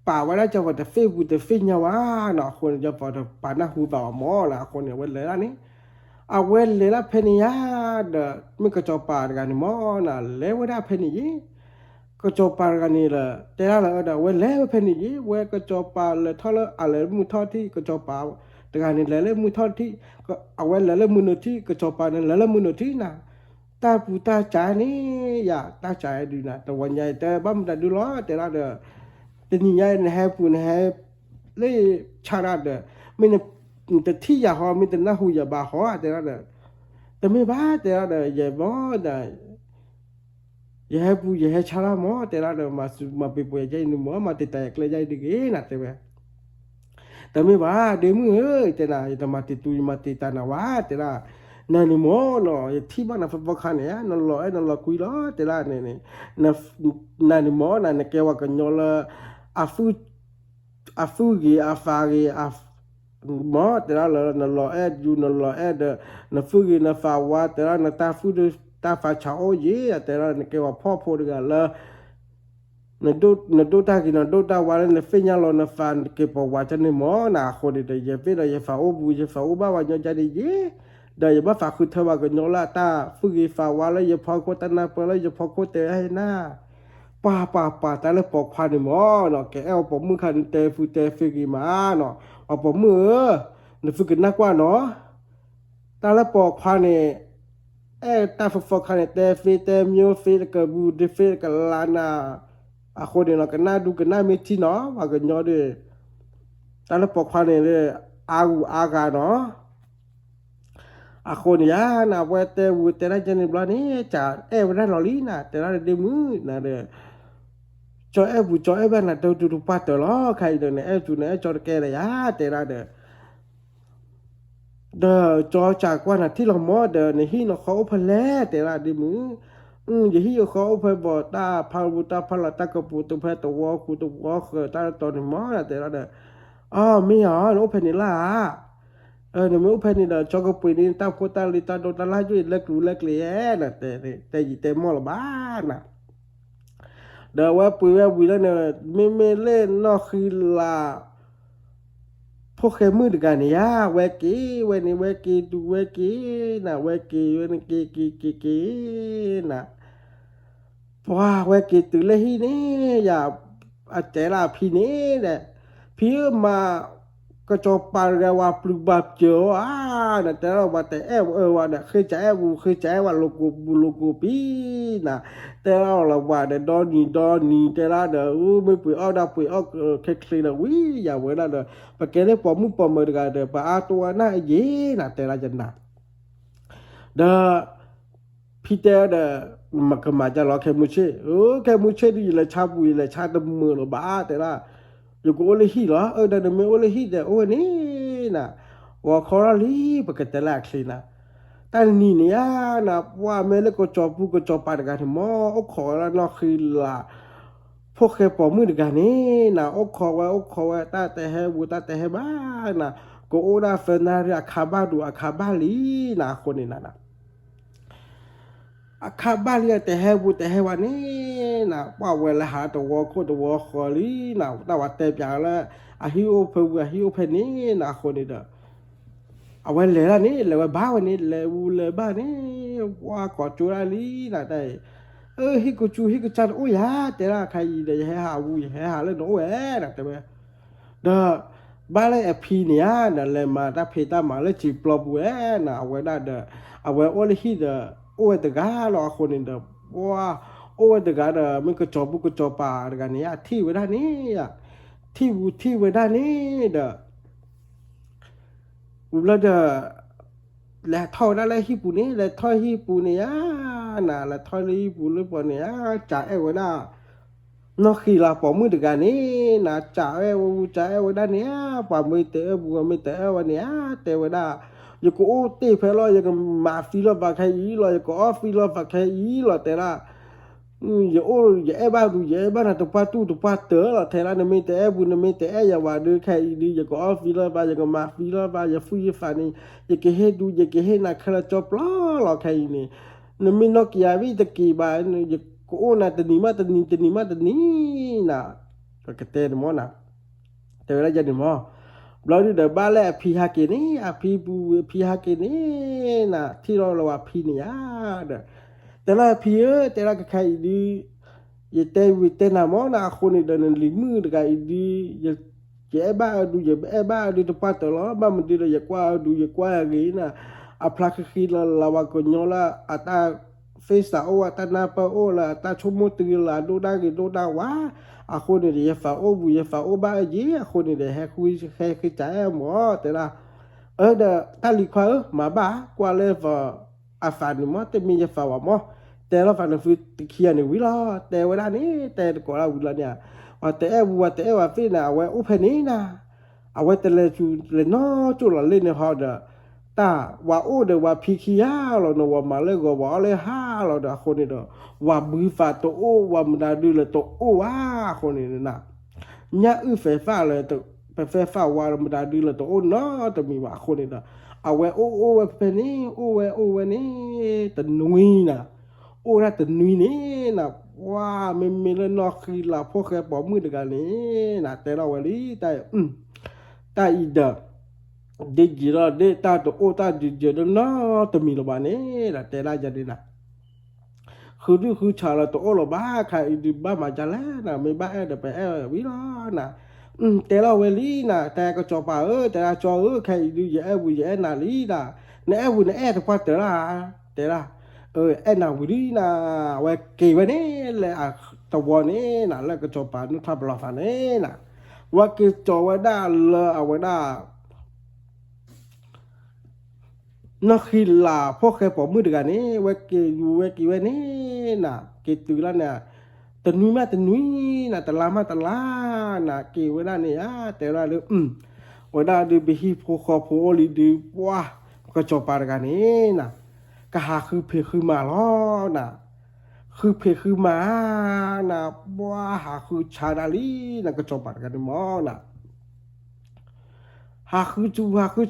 ป่าไว้แล้วจะว่าแต่ฟินเนี่ยว่าเนาะคนจะพอแต่ป่าหน้าหูต่อหมอละคนเนี่ยเว้นเลยละนี่เอาเว้นเลยละเพนียเด้อไม่ก็จะป่ากันหมอน่ะแล้วว่าได้เพนีก็จบปากันนี่แหละแต่ละเดี๋ยวเว้นแล้วเพนิยี่เว้นก็จบปาเลยทอดแล้วอะไรมือทอดที่ก็จบปาแต่การนี่แล้วมือทอดที่ก็เอาไว้แล้วมือหนึ่งที่ก็จบปานั่นแล้วมือหนึ่งที่น่ะตาปูตาใจนี่อย่าตาใจดีนะแต่วันใหญ่แต่บ้านมันดูล้อแต่ละเด้อแต่นี่ใหญ่ในแฮปูนแฮเลยชาราเด้อไม่เนี่ยแต่ที่อย่าหอมีแต่หน้าหูอย่าบาหอแต่ละเด้อแต่ไม่บ้าแต่ละเด้ออย่าบ้าเด้อยาให้ชาลามอแต่ละเดมาไปป่วยใจนุ่มมาติดแตกเลยใจดีเกน่ะแต่แบบแต่ไม่ว่าเดมือเอ้ยแต่ละแต่มาติดตุยมาติดตาหน้าว่าแต่ละนั่นนี่หมอเนาะที่บ้านน่ะฟังคันเนี่ยนั่นรอคุยล้อแต่ละเนี่ยนั่นนี่หมอนั่นเนี่ยแกว่ากันยอละอาฟูกีอาฟากีอาหมอแต่ละนั่นรออยู่นั่นรอเดนั่นฟูกีนั่นฟาวาแต่ละนั่นตาฟูตาฟ้าชาวเย่แต่ละเนี่ยแกว่าพ่อพูดกันละนดูตากินดูตาวันเนี่ยฟิญญาลอนฟันเก็บว่าจะเนี่ยหมอหน้าคนเดียวเดี๋ยวฟ้าโอบูฟ้าโอบ้าวันยจะได้เย่เดี๋ยวบ้าฟ้าคือเธอว่ากันยอละตาฝึกฟ้าวันแล้วอย่าพอโคตรนาเปแล้วอย่าพอโคตรให้หน้าป่าแต่ละปอกพันเนี่ยหมอเนาะแกเอาปอกมือคันเตฝึกมาเนาะเอาปอกมือเนี่ยฝึกกันนักว่าเนาะแต่ละปอกพันเนี่ยตาฟคันแต่มิโอกับบูดกับลานาคนเดียวกันน่าดูกันน่ามีที่เนาะว่ากันยอดเลยแต่ละปกพันเนี่ยอากาเนาะคนเนี่ยนะว่าแต่วูแต่ละจันทร์บลานี่จะวันนั้นลอลีนะแต่ละเดมือนะเด้อจอบ้านนะดูปัดตลอดใครเด้อเนี่ยจูเนี่ยจอแกเลยแต่ละเด้อจอจากว่าน่ะที่เราหมอเดินในที่เราเขาพลแต่ละดิมืออย่างที่เขาพบอกตาพาบุตาพลตากระปุตเพตัวกูตัวตาตอนหมอแต่ละเด้อไม่หรอโอเพนิล่าเนี่ยไม่โอเพนิล่าจอกระปุนี่ตาโคตาลิตาโดนตาลายจุยเล็กเลยนะแต่หมอละบ้านนะเดี๋ยวว่าปุยว่าวิลเนี่ยไม่เล่นนอกคือละพวกเคมือกันเนี่ยเวกี้ดูเวกี้นะเวกี้นะว้าเวกี้ตื่นเลยที่นี่อย่าอาจจะลาพี่นี่แหละพี่มาก็จบปาร์ว่าปลุกบับเจอนะแต่เราว่าแต่ว่าเนี่ยเคยใจว่าโลกูปีนะแต่เราว่าเนี่ยดอนนี่แต่ละเด้อไม่ปุ๋ยเอาดาปุ๋ยเอาเคลีนะวิอย่าเวลาเด้อปะแกเนี่ยปอมือกันเด้อปะตัวน่าเย่นะแต่ละจันนะเด้อพี่เด้อมาจะรอแค่มือเช่ดีเลยชาบุยเลยชาดมือหรือบ้าแต่ละอยู่กูโอเลฮีเหรอเดี๋ยวไม่โอเลฮีเดี๋ยวนี่นะว่าคอร์ลีปกติแรกสินะแต่นี่เนี่ยนะว่าเมื่อเล็กก็จอบปานกันหมอโอ้ขอแล้วนอกคือละพวกเคปอมือกันนี่นะโอ้ขอว่าตาแต่ให้บ้านะก็โอดาเฟนาเรียคาบาดูอาคาบาลีนะคนนี้นะ อาคาบ้านเรียแต่ให้บุแต่ให้วันนี้นะว่าเวลาหาตัวโคตัวขอลีนะแต่ว่าแต่อย่างละอาฮิโอเพออาฮิโอเพนี้นะคนนี้เด้อเอาไว้เลยละนี่เลยว่าบ้าวันนี้เลยวูเลยบ้านนี้ว่าก่อจุราลีนะได้ฮิกุจูฮิกุจันโอ้ยฮะแต่ละใครเดี๋ยวให้หาวูให้หาเลยโอ้ยนะแต่ว่าเด้อบ้านเลยพีเนี่ยนั่นเลยมาถ้าเพต้ามาเลยจีบปลอบเว้นะเอาไว้ได้เด้อเอาไว้โอ้เลยฮิเด้อโอ้ยแต่ก้าหรอคนนี้เด้อว่าโอ้ยแต่ก้าเด้อมันก็จบบุกจบป่าเด้อกันเนี่ยที่ไว้ด้านนี้ที่ไว้ด้านนี้เด้อแล้วเด้อและทอนั่นแหละฮิปูนี่และทอฮิปูเนี่ยนะและทอฮิปูหรือปะเนี่ยจ่าไอ้ไว้ได้นอกขี้ลาปอมือเดียวกันนี่นะจ่าไอ้ไว้ได้เนี่ยปอมือเตะบัวมือเตะวันเนี่ยเตะไว้ได้ยังก็โอ้ตีเพลอยยังก็มาฟิลบาใครอีลอยยังก็ออฟฟิลบาใครอีลอยแต่ละยังโอ้ยังไอ้บ้าดูยังไอ้บ้าน่ะตัวป้าตู้ตัวป้าเต๋อละเทละเนี่ยไม่แต่บุญเนี่ยไม่แต่ยังว่าดูใครดียังก็ออฟฟิลบายังก็มาฟิลบายังฟุ้ยฝันนี่ยังก็ให้ดูยังก็ให้นักขลังจบล้อละใครนี่เนี่ยไม่นอกยาวิตะกี้บ้านยังก็โอ้น่ะตะนี้น่ะก็กระเตนหมอน่ะแต่เวลาจะนี่หมอเราดูเดี๋ยวบ้านแรกพีฮาเกนี่พีบูพีฮาเกนี่นะที่เราว่าพีเนี่ยเด้อแต่ละพีแต่ละก็ใครดีอย่าเตวิเตนามอนะคนนี้เดินลิมือเด็กไอ้ดีอย่าบ้าดูอย่าบ้าดูตัวปัตตลอบ้ามันดีเลยอย่ากว่าดูอย่ากว่าอย่างนี้นะอัพลักขีละว่าคนโยละอัตาเฟสโออัตนาปโอละอัตาชมตุลละดูได้วะคนนี้อย่าฝ่าโอบุอย่าฝ่าโอบ้าเย่คนนี้เดี๋ยวให้คุยใจหมอแต่ละเดี๋ยวถ้าลิขว่ามาบ้ากว่าเลยว่าอาฟานหมอแต่มีอย่าฝ่าว่าหมอแต่เราฟังฟิตเขียนวิลาแต่เวลานี้แต่ก่อนเราวิลาเนี่ยว่าแต่ว่าฟินะเอาไว้อุปนี้นะเอาไว้แต่เลยจูเลยน้อจูเราเล่นในฮอดตาว่าโอ้เดี๋ยวว่าพิคิยาเราเนาะว่ามาเลยก็ว่าเลยห้าเราเดี๋ยวคนนี้เนาะว่ามือฟ้าตัวโอ้ว่ามันได้ดูเลยตัวโอ้ว่าคนนี้นะเนี่ยไฟฟ้าเลยตัวไฟฟ้าว่ามันได้ดูเลยตัวโอ้เนาะตัวมีว่าคนนี้เนาะเอาไว้โอ้เป็นนี่โอ้นี่แต่นุ้ยนะโอ้น่าแต่นุ้ยนี่นะว่าไม่มีเลยนอกคือเราพวกแค่ปอมือเดียวกันนี่นะแต่เราวันนี้แต่อีเดอเด็กจีราเด็กตาตัวโอ้ตาจีเจริญนะตัวมีระบาดนี่นะแต่ละจะดีนะคือชาละตัวโอ้ระบาดใครดีบ้ามาจะแล้วนะไม่บ้าเดี๋ยวไปวิลานะแต่เราเวลีนะแต่ก็จอป่าแต่ละจอใครดีเยอะบุยเยอะนาลีนะเนี่ยบุเนี่ยทุกคนแต่ละไอ้นาวิลีนะเวกี่วันนี้เลยตัวนี้นะแล้วก็จอป่านุทับลาฟันนี่นะว่ากี่จอวันได้เลยเอาวันได้นักขีฬาพวกแค่ปอมือเดียวกันนี่เวกี่วันนี้นะกี่ตัวละเนี่ยแต่นุ้ยมาแต่นุ้ยนะแต่ลามาแต่ลานะกี่วันนั้นเนี่ยแต่ละเลยวันนั้นดูไปฮีโพคอโพลีดูว้าก็จบปาร์กันนี่นะก็หาคือเพคือมาล้อนะคือเพคือมานะว้าหาคือชาดาลีนะก็จบปาร์กันมอนะหาคือ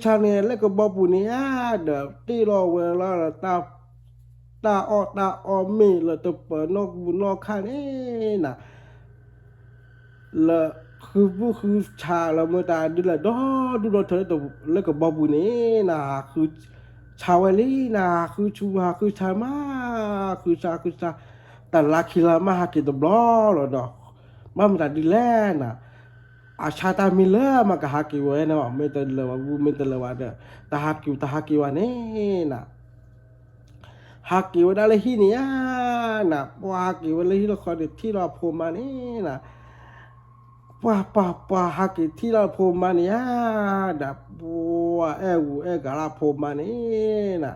ชาเนี่ยแล้วก็บอกปุ่นเนี่ยเดี๋ยวที่เราเวลาตาออมีแล้วตัวเปิดนอกข้างนี่นะแล้วคือชาเราเมื่อตาดูแลดูเราเธอตัวแล้วก็บอกปุ่นนี่นะคือชาวลีนะคือชามาคือชาแต่ละคิลามาหากินตัวบล้อหรอดอกมันแต่ดีแลนะอาชาตามิเลมาก็หากิวนะไม่แต่เลวไม่แต่เลวเด้อตาหากิวนี่นะหากิวได้เลยที่นี่นะว่ากิวเลยที่เราคอยที่เราพูดมานี่นะว่าหากิที่เราพูดมานี่นะว่ากะลาพูดมานี่นะ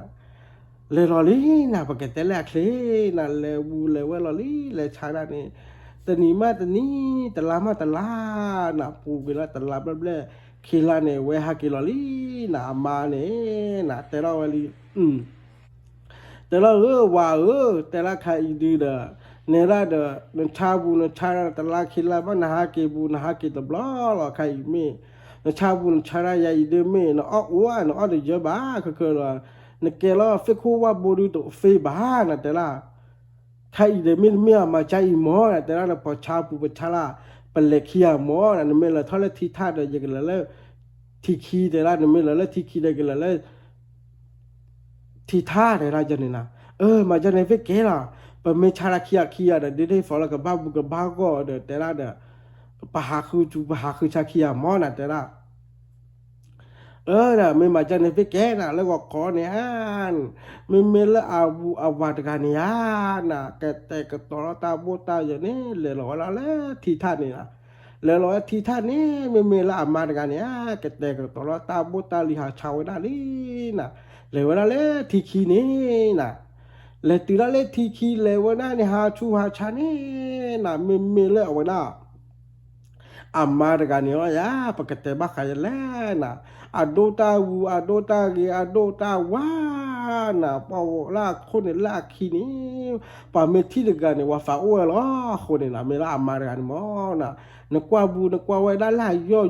เลยลอลี่นะปกติแรกเลยนะเลยว่าลอลี่เลยชาดานี่แต่นี่มาแต่นี่แต่ลามาแต่ลานะปูเวลาแต่ลาแบบคิลาเนี่ยเวหากิลอลี่นะมาเนี่ยนะแต่เราวันนี้แต่เราว่าแต่ละใครดีเด้อเนี่ยละเด้อเนชาบูเนชาแต่ละคิลาบ้านหากิบูนะหากิตบล้อหรอใครมีเนชาบูเนชาใหญ่เด้อมีเนาะอ้วนเนาะเดี๋ยวบ้าคือละ นเกล้อเฟคูว่าบูดูตัวเฟบ้านะแต่ละใครเดมิเมียมาใจหมอนะแต่ละพอชาปูปชาลาเป็นเล็กขี้หมอนะไม่ละทอดละที่ท่าเดียกันแล้วที่ขี้แต่ละไม่ละที่ขี้เดียกันแล้วที่ท่าแต่ละจันนี่นะมาจันในเฟกเกล่ะเป็นไม่ชาละขี้เดี๋ยวได้ฟอลกับบ้าก็เดี๋ยวแต่ละเดี๋ยวปะหาคือชาขี้หมอนะแต่ละนะไม่มาจากในฟิกแกนะแล้วก็ขอเนี่ยไม่ละอาวัดกันเนี่ยนะแกแต่ก็ตอตาโบตาอย่างนี้เลยหรอแล้วที่ท่านนี่นะเลยหรอที่ท่านนี่ไม่ละอามาดกันเนี่ยแกแต่ก็ตอตาโบตาลิหาชาวด้านนี้นะเลยว่าแล้วที่ขี้นี่นะเลยตีละเลยที่ขี้เลยว่านั่นนี่หาชูหาชานี่นะไม่ละว่าน่ะ amar gani ya pakete bakaya lena adota wa na pa la khone la khini pa methi de gani wa fa o lo khone na me la amar gani mo na kwa wa da la yo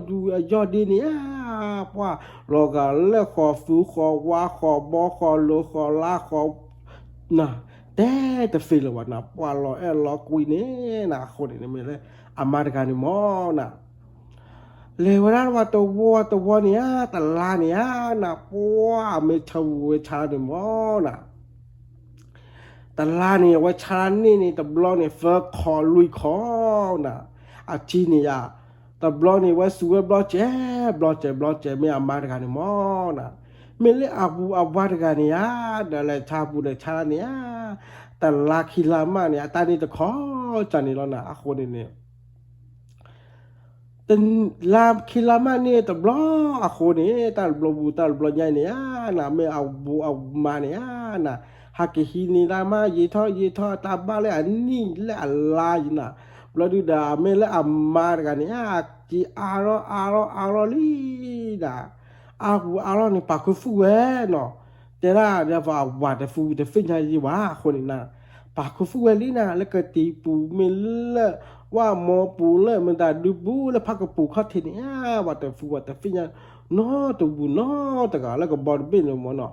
di ni ya pa lo ga le kho fu kho wa kho bo kho lo kho la kho na te feel wa na pa lo kui ne na khone ne me le amar gani mo na lewaran wato ni ya tala ni ya na po me chawu cha ni mo na tala ni wa cha ni ta blo ni fa kho lui kho na a chi ni ya ta blo ni wa su blo che me amar ga ni mo na me le abu awar ga ni ya da le cha bu de cha ni ya tala khilama ni ta ni ta kho cha ni lo na a kho ni ni ten la kilama ni ta blo a kho ni ta blo nya ni na me au ma ni na ha ke hi ni la ma yi tho ta ba le an ni le la yi na blo du da me le a ma ga ni ji a ro li da a ro ni pa ku fu we no te la da va wa de fu de fin ya yi wa kho ni na pa ku fu we li na le ke ti pu me leว่าหมอปูเลยมันได้ดูบูแล้วพักกับปูเขาทีนี้ว่าแต่ฟิญญาเนาะตัวบูเนาะแต่ก็แล้วก็บอลบินเลยมั้งเนาะ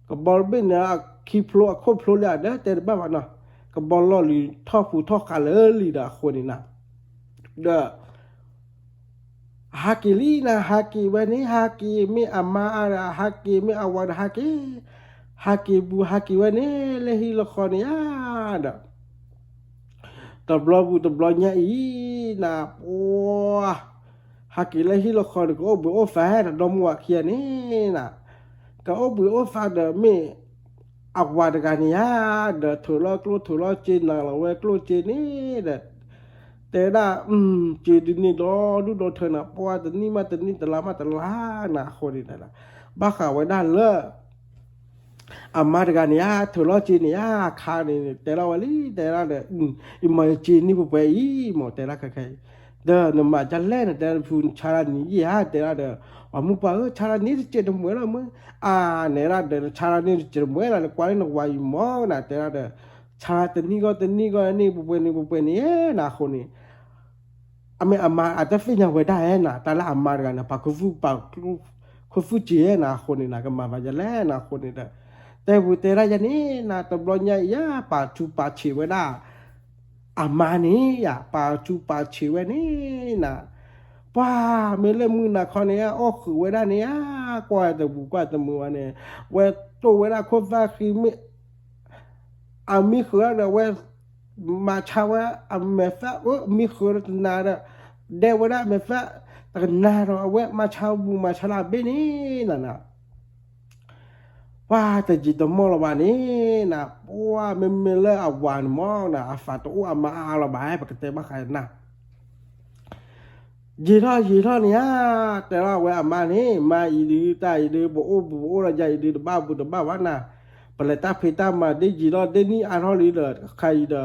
ก็บอลบินเนี่ยคีโปรโคโปรเลยนะแต่บ้านเนาะก็บอลล้อลีท่อฟูท่อคาเลยลีดาคนนี้นะเด้อฮากิลีนะฮากิวันนี้ฮากิไม่อามาอะไรฮากิไม่อาวันฮากิวันนี้เลยฮิลคอนียเด้อตบลอนะโอ้ฮักกี้เลยที่ละครก็โอ้บุโอ้ฟ้าแต่ดมว่าเขียนี่นะก็โอ้บุโอ้ฟ้าเดไม่อาวาดกันนี่เดถูลอจีนนะเราเวกลูจีนี่เดแต่ละจีนนี่ดูเธอนะเพราะว่าแต่นี่มาแต่นี่แต่ละมาแต่ละนะคนนี้นะบ้าข่าวไว้ด้านเลิกอามาดกันเนี่ยถูลอจีนี่คานี่แต่ละวันนี้แต่ละเดอิมาจีนี่ผู้ไปหมดแต่ละใครเดินมาจันเล่นแต่พูนชาลานี่แต่ละเดว่ามุปะชาลานี่เจ็ดมื้อละมื้อเนี่ยละเดชาลานี่เจ็ดมื้อละกว่านี่วายมอนะแต่ละเดชาลาแต่นี่ก็นี่ผู้ไปนี่นะคนนี้อามาอาจจะฟิญญาไว้ได้นะแต่ละอามาดกันนะปากคุฟูจีนะคนนี้นะก็มาจันเล่นนะคนนี้เดแต่บุตรราชนี่นะตบลอนยาปาจูปาชีเวด้าอามานี่ยาปาจูปาชีเวนี่นะป้าเมื่อเล่มือนะคนนี้โอ้คือเวด้านี่กว่าแต่บุกว่าแต่มือวันนี้เวตัวเวด้าคนฟ้าคือมีมีคืออะไรเวมาชาวเมฟ้ามีคือนาเดวด้าเมฟ้าแต่นาเราเวมาชาวบูมาชลาเบนี่นะว่าแต่จิตมอลวันนี้นะว่าไม่เลิกวานมองนะฝาตัวมาอาลบายปกติบ้าใครนะยีท่อเนี่ยแต่เราเวลามานี่มาอีดีตาอีดีโบโอระยอีดีบ้าวันนะปเลตาเพตามาได้ยีท่อได้นี่อาร์ฮอลีเดอร์ใครเดอ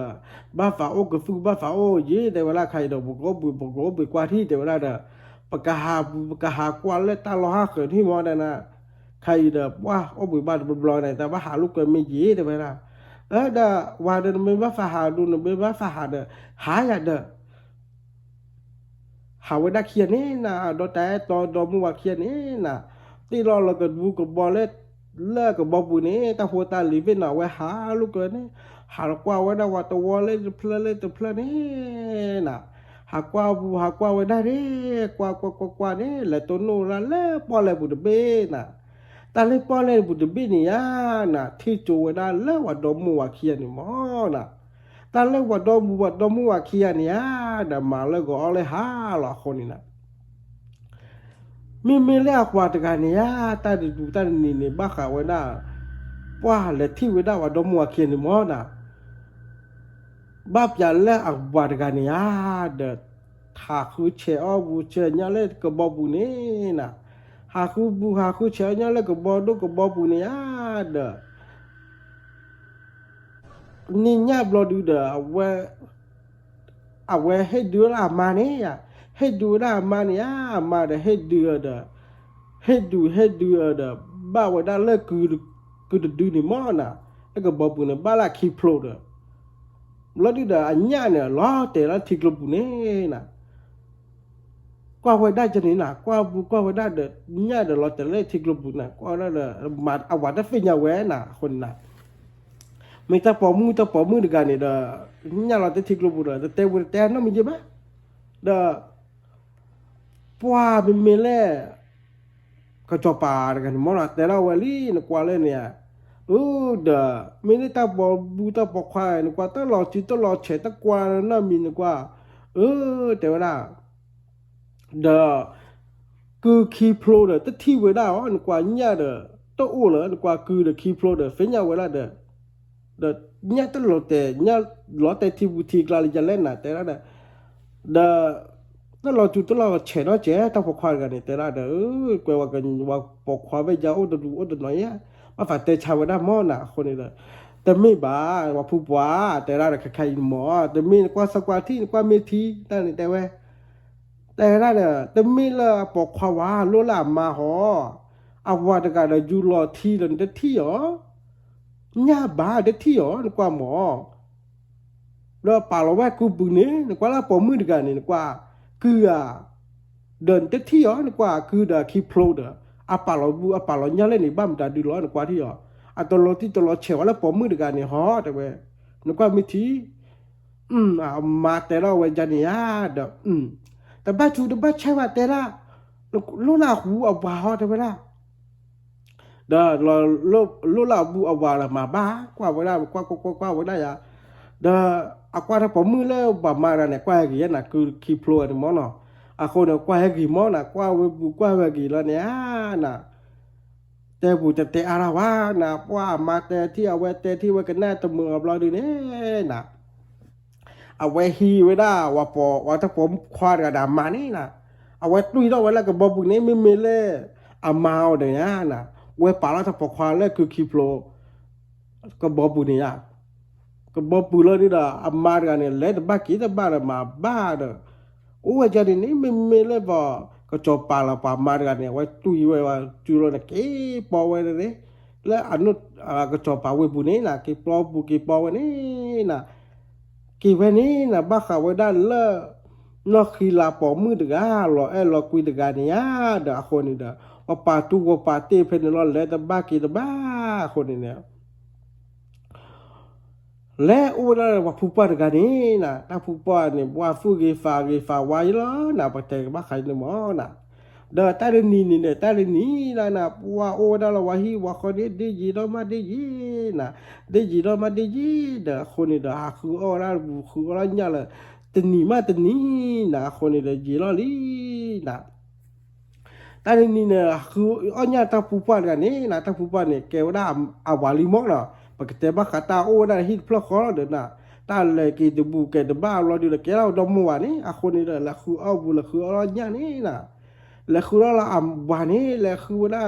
บ้าฝาโอกฟูบ้าฝาโอยีแต่เวลาใครเดอบุกกว่าที่แต่เวลาเดอปากกาหากว่าเล่ตาล้อเกิดที่มอนะใครเดอว่าโอ้บุบ้านบลอยแต่ว่าหาลูกเกิดไม่ยีแต่เวลาเดอว่าเดอไม่ว่าฝาหาดูไม่ว่าฝาหาเดอหาอย่าเดอหาไว้ได้เขียนนี่นะดอแต่ตอดอมัวเขียนนี่นะที่เราก็ดูกับบอลเล็ เลิกกับบอบุนี่ตาหัวตาลีเป็นหน่าไว้หาลูกเลยนี่หากว่าไว้ได้ว่าตัวเลยเพลเลยตัวเพลนี่น่ะหากว่าไว้ได้เด้กว่านี่แหละตัวนู้นละเล่ปอเลยบุตรเบน่ะตาเลยปอเลยบุตรเบนี่ยน่ะที่จูไว้ได้เลิกว่าดมว่าเคียนี่มอน่ะตาเลิกว่าดมว่าเคียนี่น่ะมาเลิกก็เอาเลยหาหรอคนนี้น่ะมีเรียกว่าตะการเนี่ยตาดูตานี่บ้าข่าวไว้ได้ว่าเลยที่ไว้ได้ว่าดมว่าเคียนี่มอน่ะบ้าอย่าเล่อักบาตะการเนี่ยเด็ดถ้าคือเชื่อบูเชื่อเนี่ยเล่ก็บอกบุนี่น่ะหาคือเชื่อเนี่ยเล่ก็บอกดูก็บอกบุนี่เด็ดนี่เนี่ยบลอดูเด็ดเอาไว้ให้ดูละมาเนี่ยให้ดูละมาเนี่ยมาเด็ดให้ดูเด็ดให้ดูเด็ดบ้าไว้ได้เลิกคือดูนี่มอน่ะแล้วก็บอกบุนี่บ้าละคีโปรเด็ดแล้วดูเด็ดอันเนี่ยเนี่ยล้อแต่ละที่กลบุนี่น่ะกว่าไว้ได้จะนี่น่ะกว่าไว้ได้เด็ดเนี่ยเด็ดเราจะเล่ที่กลบุน่ะกว่าได้เด็ดมาเอาวัดได้ฟิญญาเว้น่ะคนน่ะไม่ต้องปอมือดีกันนี่เด้อเนี่ยเราจะที่กลบุเด้อแต่น้องมีเยอะไหมเด้อปัวเป็นเมล่ก็จอปาดีกันมอนะแต่เราเวลี่นกว่าเลยเนี่ยเด้อไม่ได้ตาปอบูตาปอควายนกว่าต้องรอจิตต้องรอเฉตะกว่าน่ะมีนกว่าแต่ว่าเด้อคือคีโปรเด้อที่เวลาอ๋อนกว่าเนี่ยเด้อต้องอู้เหรอนกว่าคือเด้อคีโปรเด้อเฟี้ยเวลาเด้อเด้อเนี่ยต้องรอแต่เนี่ยรอแต่ที่บุตรกลาลิจะเล่นน่ะแต่ละเด้อเด้อต้องรอจุดต้องรอเฉดเฉต้องปกควายกันนี่แต่ละเด้อกว่ากันว่าปกควายไปยาวดูหน่อยมาฝันแต่ชาวด้ามอน่ะคนนี้เด้อแต่ไม่บ้าว่าผู้ว่าแต่ละใครหมอแต่ไม่กว่าสักว่าที่กว่าเมทีแต่นี่แต่ว่าแต่ละเด้อแต่ไม่ละปกควายว่าโลละมาหอเอาว่าตะการอยู่รอที่นั่นได้ที่หรอเนี่ยบ้าได้ที่หรอนกว่าหมอแล้วป่าเราแวกกูบุนี่นกว่าละปอมือดีกันนี่กว่าคือเดินได้ที่หรอนกว่าคือเด้อคีโปรเด้อป่าเราเนี่ยเล่นในบ้านมันดีร้อนกว่าที่หรอตัวเราที่ตัวเราเฉวแล้วปอมือดีกันนี่หอแต่เว้นกว่ามีทีมาแต่เราเวจันนี่เด้อแต่บ้าชูแต่บ้าใช่ว่าแต่ละโลละหูเอาว้าวแต่เวลาเด้อโลละบูเอาว้าละมาบ้ากว่าเวลากว่าเวลาเด้อกว่าถ้าปอมือแล้วบ่มาเนี่ยกว่ากี่น่ะคือคีโปรนี่มอเนาะคนกว่ากี่มอน่ะกว่าเวบุกว่ากี่แล้วเนี่ยน่ะแต่บุจะเตะอะไรวะน่ะว่ามาแต่ที่เอาไว้แต่ที่ไว้กันแน่ตะมือกับเราดีเนี่ยน่ะเอาไว้ฮีไว้ได้ว่าถ้าผมควาดกระดามานี่น่ะเอาไว้ตุ้ยเราไว้แล้วก็บอกพวกนี้ไม่มีเลยเอามาเอาเดี๋ยวน่ะไว้ป่าแล้วถ้าปกควาแล้วคือคีโปรก็บอกพวกนี้ก็บอกปูเลยนี่ด่าอามาร์กันเนี่ยเล็ดบ้ากี่แต่บ้าละมาบ้าเด้อโอ้ยจารีนี่ไม่เลยบ่ก็จบปาละปามาร์กันเนี่ยไว้ตุยไว้ว่าจุโรนะเก๋ปอไว้เลยแล้วอันนู้นก็จบปาไว้บุนี่นะเก๋ปอบุเก๋ปอไว้นี่นะเก๋ไว้นี่นะบ้าข่าวไว้ด้านเล่นอกขีลาปอมือเด็กรอคุยเด็กเนี่ยเด้อคนนี้เด้อว่าปาตุว่าปาเต้เพนรอเลยแต่บ้ากี่แต่บ้าคนนี้เนี่ยและอุดรว่าผู้ป่วยกันนี่นะถ้าผู้ป่วยเนี่ยว่าฟูกีฟ้าไว้แล้วนะปัจจัยบ้าใครเนี่ยหมอนะเดี๋ยวแต่เรื่องนี้เนี่ยแต่เรื่องนี้นะว่าอุดรว่าฮีว่าคนนี้ดีจีเรามาดีจีนะดีจีเรามาดีจีเดี๋ยวคนนี้เดี๋ยวคืออะไรเนี่ยเลยแต่นี่มาแต่นี่นะคนนี้เดี๋ยวจีเราลีนะแต่เรื่องนี้เนี่ยคืออันนี้ถ้าผู้ป่วยกันนี่นะถ้าผู้ป่วยเนี่ยเกี่ยวได้เอาวาลิมอกเนาะปกติบ้าขาตาโอ้ได้ฮิตพลอกคอเดินน่ะตาเลยกีดบูเกดบ้าเราดูเลยแกเราดมวานี่คนนี้เลยละคือเอาบุละคืออะไรอย่างนี้น่ะละคือเราอ่ำวานี่ละคือว่าได้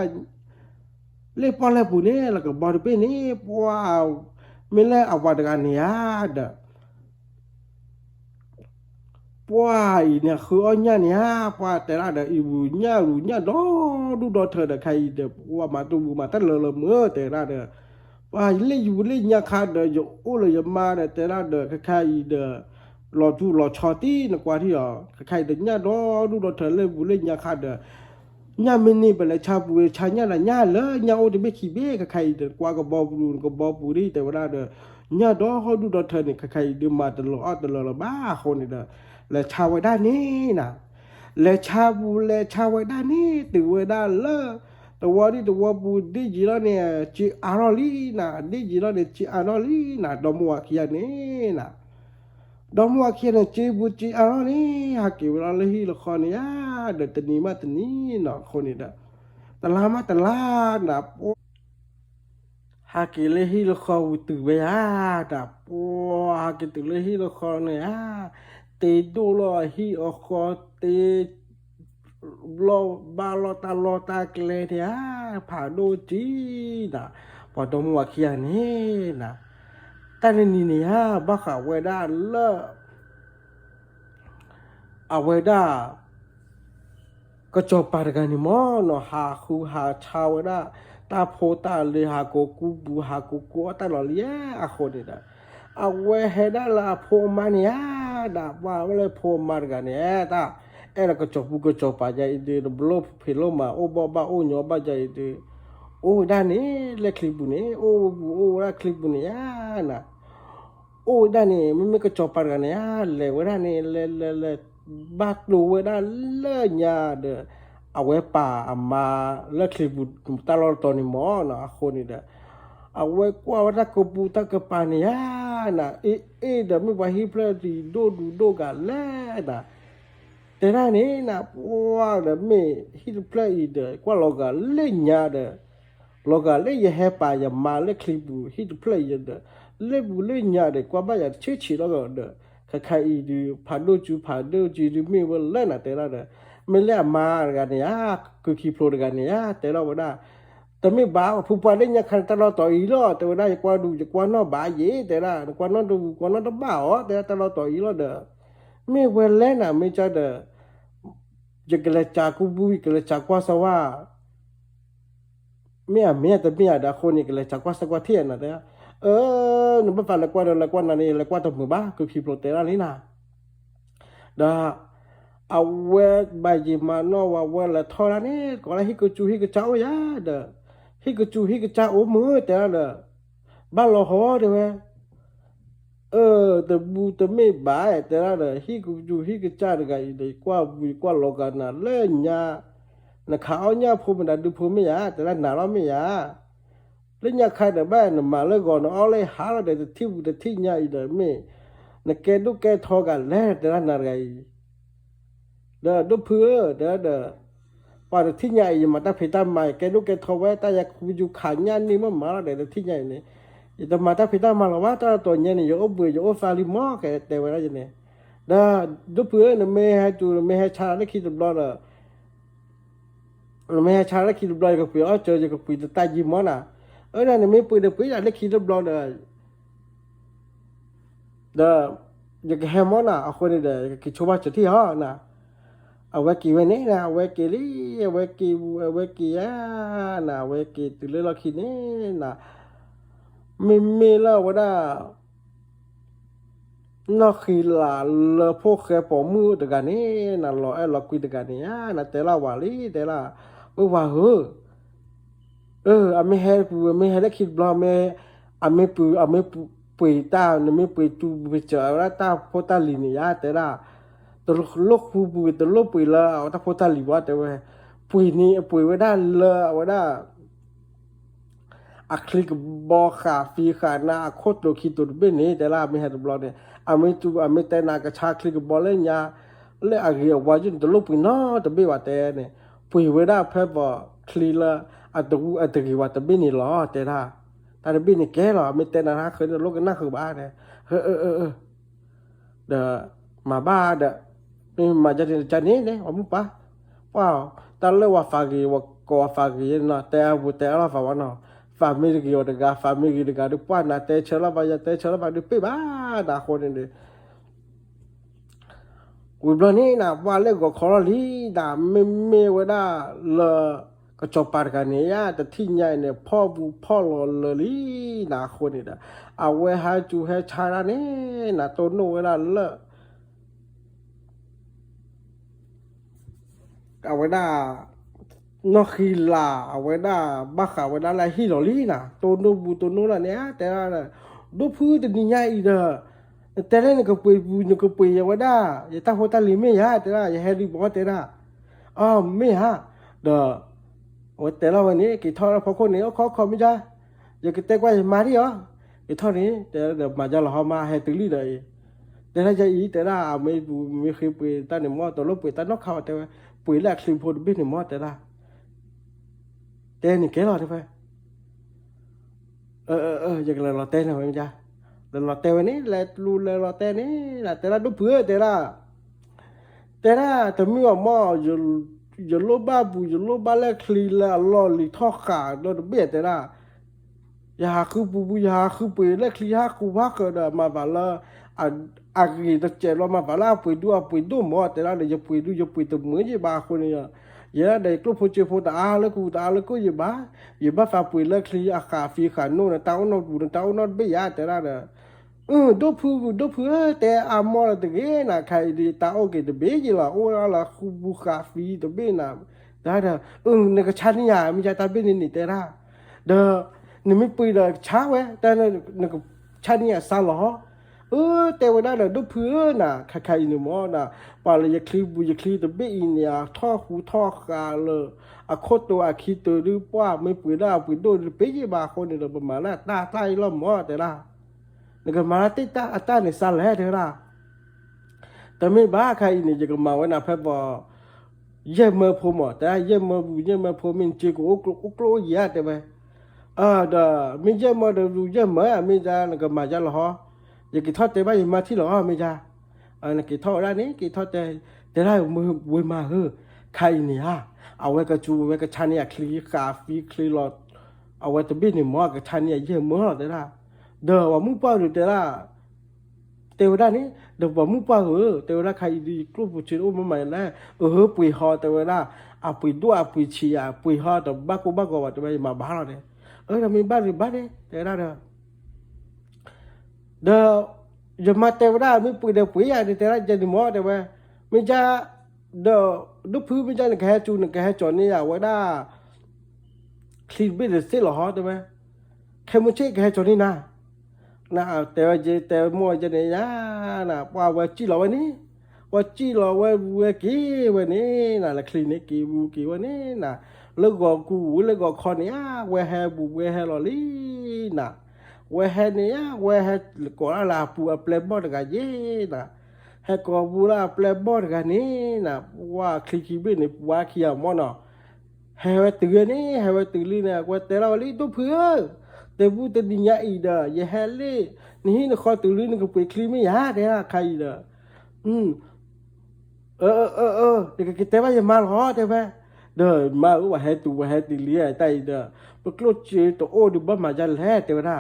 เล่ปอลเล่ปุนี่แล้วก็บอลเป็นนี่ว้าวไม่เล่เอาวาดกันเนี่ยเด้อว้ายเนี่ยคืออันเนี่ยว่าแต่ละเด้ออีบุเนี่ยดูเธอเด้อใครเด้อว่ามาดูมาตั้งเลเมื่อแต่ละเด้อว่าเล่อยู่เล่นยาคาเดออยู่โอ้เลยยมาเนี่ยแต่ละเดอคล้ายๆเดอรอชอตี้นะกว่าที่อ๋อคล้ายๆเดอเนี่ยดูเธอเล่นบุเล่นยาคาเดอ ญามินี่เป็นชาบูชาญาละญาเลยญาโอเดไม่ขี้เบ้กับใครเดินกว่ากับบอบูนกับบอบูรีแต่เวลาเด้อญาดอเขาดูดอเธอเนี่ยใครเดินมาตลอดบ้าคนนี่เด้อและชาวไว้ด้านนี้นะและชาบูและชาวไว้ด้านนี้ตัวไว้ด้านเลอตัวบูดีจีแล้วเนี่ยจีอารอลีนะดีจีแล้วเนี่ยจีอารอลีนะดอมัวเขียนนี่นะดอมัวเขียนจีบูจีอารอลีฮักเกี่ยวอะไรฮีละคนเนี่ยเดินตนีมาตนีนะคนนี่เด้อตลามาตลานะโอ้ฮักเกี่ยวฮีละคนตื่นไปนะโอ้ฮักเกี่ยวฮีละคนเนี่ยเตดูลอฮีอคอเต lo ba lo ta kle dia pha do ji na pa do mu khia ni na ta ni ni ha ba kha we da le a we da ko cho pa ga ni mo no ha khu ha cha we da ta pho ta le ha ko ku bu ha ko ta lo lia a kho ni da a we he da la pho ma ni ya da ba le pho ma ga ni taအဲ့ဒါကချပုကချပါကြတဲ့ဘလော့ဖေလောမှာအိုဘဘာအိုညောပါကြတဲ့အိုဒါနေလက်ခလစ်ဘူးနေအိုရာခလစ်ဘူးနေယာနာအိုဒါနေမမကချပါရနေယာလေဝရနေလေဘတ်လိုဝရလေညာတဲ့အဝဲပါအမလက်ခလစ်ဘူးတလောတော်နေမောနာခိုနေတာအဝဲကွာရကပူတကပနေယာနာအေးဒါမဘဟိဖလက်ဒီဒိုကလဲဒါแต่ด้านนี้นะว่าเดไม่ฮิตเพลย์เดกว่าเราก็เล่นยาเดเราก็เล่นยาแฮปายามาเล่นคลิปฮิตเพลย์เดเล่นบุเล่นยาเดกว่าบ้านเชื่อแล้วก็เดใครดูผ่านดูดูไม่ว่าเล่นอะแต่ละเดไม่เล่นมากันเนี่ยคือคีโปรกันเนี่ยแต่เราว่าแต่ไม่บ้าผู้ป่วยเล่นยาคันตลอดต่ออีล้อแต่ว่าได้กว่าดูจะกว่านอกบ้าเย่แต่ละกว่านอกดูกว่านอกบ้าอ๋อแต่ตลอดต่ออีล้อเดไม่เวลเล่นอะไม่จะเดจะกระจากุบุยกระจากว่าสว่าเมียแต่เมียดาคนนี่กระจากว่าสว่าเทียนนะเด้หนูไม่ฟังละกว่านั่นนี่ละกว่าตัวมือบ้าคือคีโปรเตอร์นี่นะดาเอาเวบายจิมาโนว่าเวละทอรานี่ก็ละฮิกจูฮิกเจ้ายาเด้ฮิกจูฮิกเจ้าโอ้มือแต่ละเด้บ้านเราหัวเด้อเว้แต่บูแต่ไม่บายแต่ละเด้ฮิกจูฮิกจ้าเด้อไงเด้กว่าบุยกว่าโลกานะเล่นยานะขาวเนี่ยพูมันดูพูไม่ยาแต่ละหนาเราไม่ยาเล่นยาใครเด้อบ้านมาเลยก่อนเอาเลยหาเราเด้อที่ยาอีเด้อไม่นะแกดูแกทอกันแล้วแต่ละนาไงเด้อดูเพื่อเด้อพอที่ใหญ่มาตั้งพิธามใหม่แกดูแกทอไว้แต่อยากอยู่ขายยันนี่มันมาแล้วเด้อที่ใหญ่เนี่ยแต่มาตั้งพิธามาแล้วว่าตัวเนี่ยนี่อยู่อบเบื่ออยู่อบฟาลิมอแกแต่เวลาจะเนี่ยเด้อดูเพื่อเนี่ยไม่ให้ชาได้คิดบล็อดไม่ให้ชาได้คิดบล็อดก็เพื่อเจอก็เพื่อตายยิมมอน่ะนั่นไม่เพื่อเพื่อได้คิดบล็อดเด้ออยากแฮมมอน่ะเอาคนนี้เด้อคิดชอบว่าจะที่ห้อน่ะเอาไว้กี่วันนี้นะเอาไว้กี่ลี่เอาไว้กี่น่ะเอาไว้กี่ตื่นเลยเราคิดนี่น่ะไม่เล่าว่าได้นอกคือลาพวกแค่ปอมือแต่กันนี่น่ะเราคุยแต่กันนี่น่ะแต่ละวันนี้แต่ละว่าไม่ให้ได้คิดบล็อกไม่ปุยตาไม่ปุยตูไปเจอแล้วตาพอตาลีนี่แต่ละตัวโลกผู้ปุยตัวโลกปุยละเอาตาพอตาลีว่าแต่ว่าปุยนี่ปุยไว้ได้ละไว้ได้อะคลิกบอกขาฟีขาหน้าโคตรโลคิดตัวเป็นนี่แต่ละไม่ให้ตัวบล็อกเนี่ยไม่แต่หน้ากระชากคลิกบอลเล่นยาเล่นอะไรว่าจนตัวลูกปุยน้อแต่ไม่ว่าแต่เนี่ยปุยไว้ได้เพื่อบอกคลิกละอัตกี่ว่าแต่ไม่นี่หรอแต่ละแต่ไม่นี่แก่หรอไม่แต่หน้าเคยโลกกันหน้าคือบ้าเนี่ยเด้อมาบ้าเด้อนี่มาจะนี่เนี่ยว่ามุปะว้าวตอนเรียกว่าฟากีว่าก่อฟากีเนาะแต่เราฟาวันเนาะfamily odaga family daga du pa na te chela ba du pe ba da kho ne ku blo ni na wa le go kho li da me wa da le ko cho par ka ne ya ta thi nyai ne pho bu pho lo li na kho ne da a we ha chu he cha ra ne na to no wa da le a we da นอกขีลาเอาไว้ได้บ้าขาไว้ได้อะไรฮิโรลีน่ะตัวโนบุตัวโนละเนี้ยแต่ละดูพื้นตัวนี้ใหญ่เด้อแต่ละนี่ก็ปุยปุยนี่ก็ปุยเอาไว้ได้อย่าตั้งหัวตาลิไม่ยาแต่ละอย่าแฮร์รี่บอสแต่ละอ๋อไม่ฮะเด้อโอ้แต่ละวันนี้กี่ทอดพอคนนี้เขาไม่จ้าอย่ากินแต่ว่ามาดิอ๋อกี่ทอดนี้แต่เดี๋ยวมาจะเรามาให้ตื่นลีเลยแต่ละจะอีแต่ละไม่เคยปุยตาหนึ่งมอตัวลบปุยตานกเขาแต่ว่าปุยแรกสิบพอดบินหนึ่งมอแต่ละtên thì kế rồi thôi phải giờ là lọt tên rồi em cha là lọt tên này là luôn là lọt tên này là tên là đốt phứa tên là tụi mình ở mò giờ lô ba là khi là lo lì thọ cả nó được biết tên là ya cứ bù là khi ha cứ vác cái đó mà bảo là cái đó chơi lo mà bảo là bù đua mò tên là để giờ bù tụi mới gì ba con này giờ đây lúc phụ chơi phụ ta là cứ gì ba phá bùi là khi khả phi khả nô là tao nó bây giờ thế ra là đốt phứ thế mò là từ cái là khai đi tao cái từ bé gì là là khu bu khả phi từ bên nào đó là này cái chăn nhà mình chạy ta bên này thế ra đó này mình bùi là cháo ấy thế là này cái chăn nhà sao lỏแต่ว่าได้ดูเพื่อน่ะใครๆหนูมอน่ะป่าเลยอยากคลีตัวเบี้ยเนี่ยท่อหูท่อกาเลยโคตรตัวคิดตัวหรือว่าไม่ปุ๋ยได้ปุ๋ยโดนเปี้ยบาคนเนี่ยประมาณนั้นตาใต้ล้อมมอแต่ละนี่ก็มาติดตาในสั่นแล้วเถอะละแต่ไม่บ้าใครเนี่ยจะก็มาไว้นะเพื่อบอกเยี่ยมเมื่อผมอ่ะแต่เยี่ยมเมื่อผมมันเจอกูโอ้โหเยอะแต่ไปเด้อไม่เยี่ยมเมื่อเดี๋ยวเยี่ยมเมื่อไม่ได้ก็มาจะหรอgiờ kỳ thoát tế bao giờ mà thi lọ mới ra là kỳ thoát ra đấy kỳ thoát tế ra mới mà hư khai nè haเอาcái chú cái chăn này kli cà phê kli lọtเอาcái bên này mua cái chăn này dễ mua lọt đấy là đờ vào mua bao rồi đấy là tiêu ra đấy đờ vào mua bao rồi tiêu ra khai đi club chơi ôm mày là bùi họ tiêu ra bùi đua bùi chì bùi họ đờ bác cô vào đấy mà bán rồi đấy là mình bán đấy tiêu ra rồi dah jemaah tewada mi pui dah pui ada tera jadi mo dah bah meja dah pui meja nak hai cu nak hai con ni ya wada clean bit se lo ha dah bah kamu cek hai con ni na tewa je tewa mo je ni ya na wa chi lo ni wa ki wa ni na la clean ni ki wa ni na le go con ni wa ha lo li na we had ko la pu a play board ga ye na he ko bu la play board ga ni na wa kliki bi ni wa kia mo no he we tu li na wa te la li tu phư te bu te di nya i da ye he li ni ni kho tu li ni ko pe kli mi ya de la khai da de ke te ba ye mal ho te ba de ma wa he tu li ai tai da bu klo che to o du ba ma ja le te ra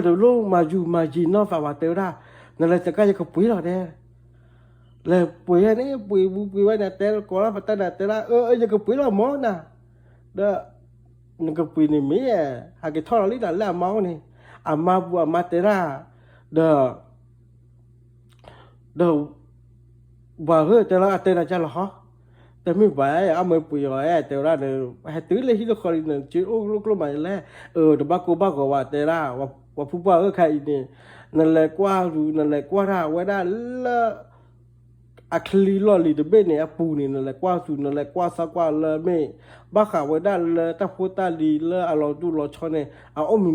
đầu lúc mà gì nó phải vào tiêu ra nên là chẳng cái gì có quý rồi đấy là quý này quý vậy nè tiêu có là phải tên là tiêu ra giờ có quý là món nè đó nhưng có quý này mấy cái thọ lý là máu này mà tiêu ra đó đầu và hơi tiêu ra tiêu là cho là khóแต่ไม่ไหวไม่ปุยrồiแต่ละเนี่ยให้ตื้อเลยที่เราคอยเนี่ยชื่อลูกใหม่แล้วเดี๋ยวบ้ากูว่าแต่ละว่าผู้บ่าวใครเนี่ยนั่นแหละกว่ารู้นั่นแหละกว่าถ้าว่าได้ละอัคลีลอลีเดเบเนี่ยปูนี่นั่นแหละกว่าสูนั่นแหละกว่าสักกว่าละไม่บ้าข่าวว่าได้ละตาโพตาลีละเราดูเราชอนเนี่ย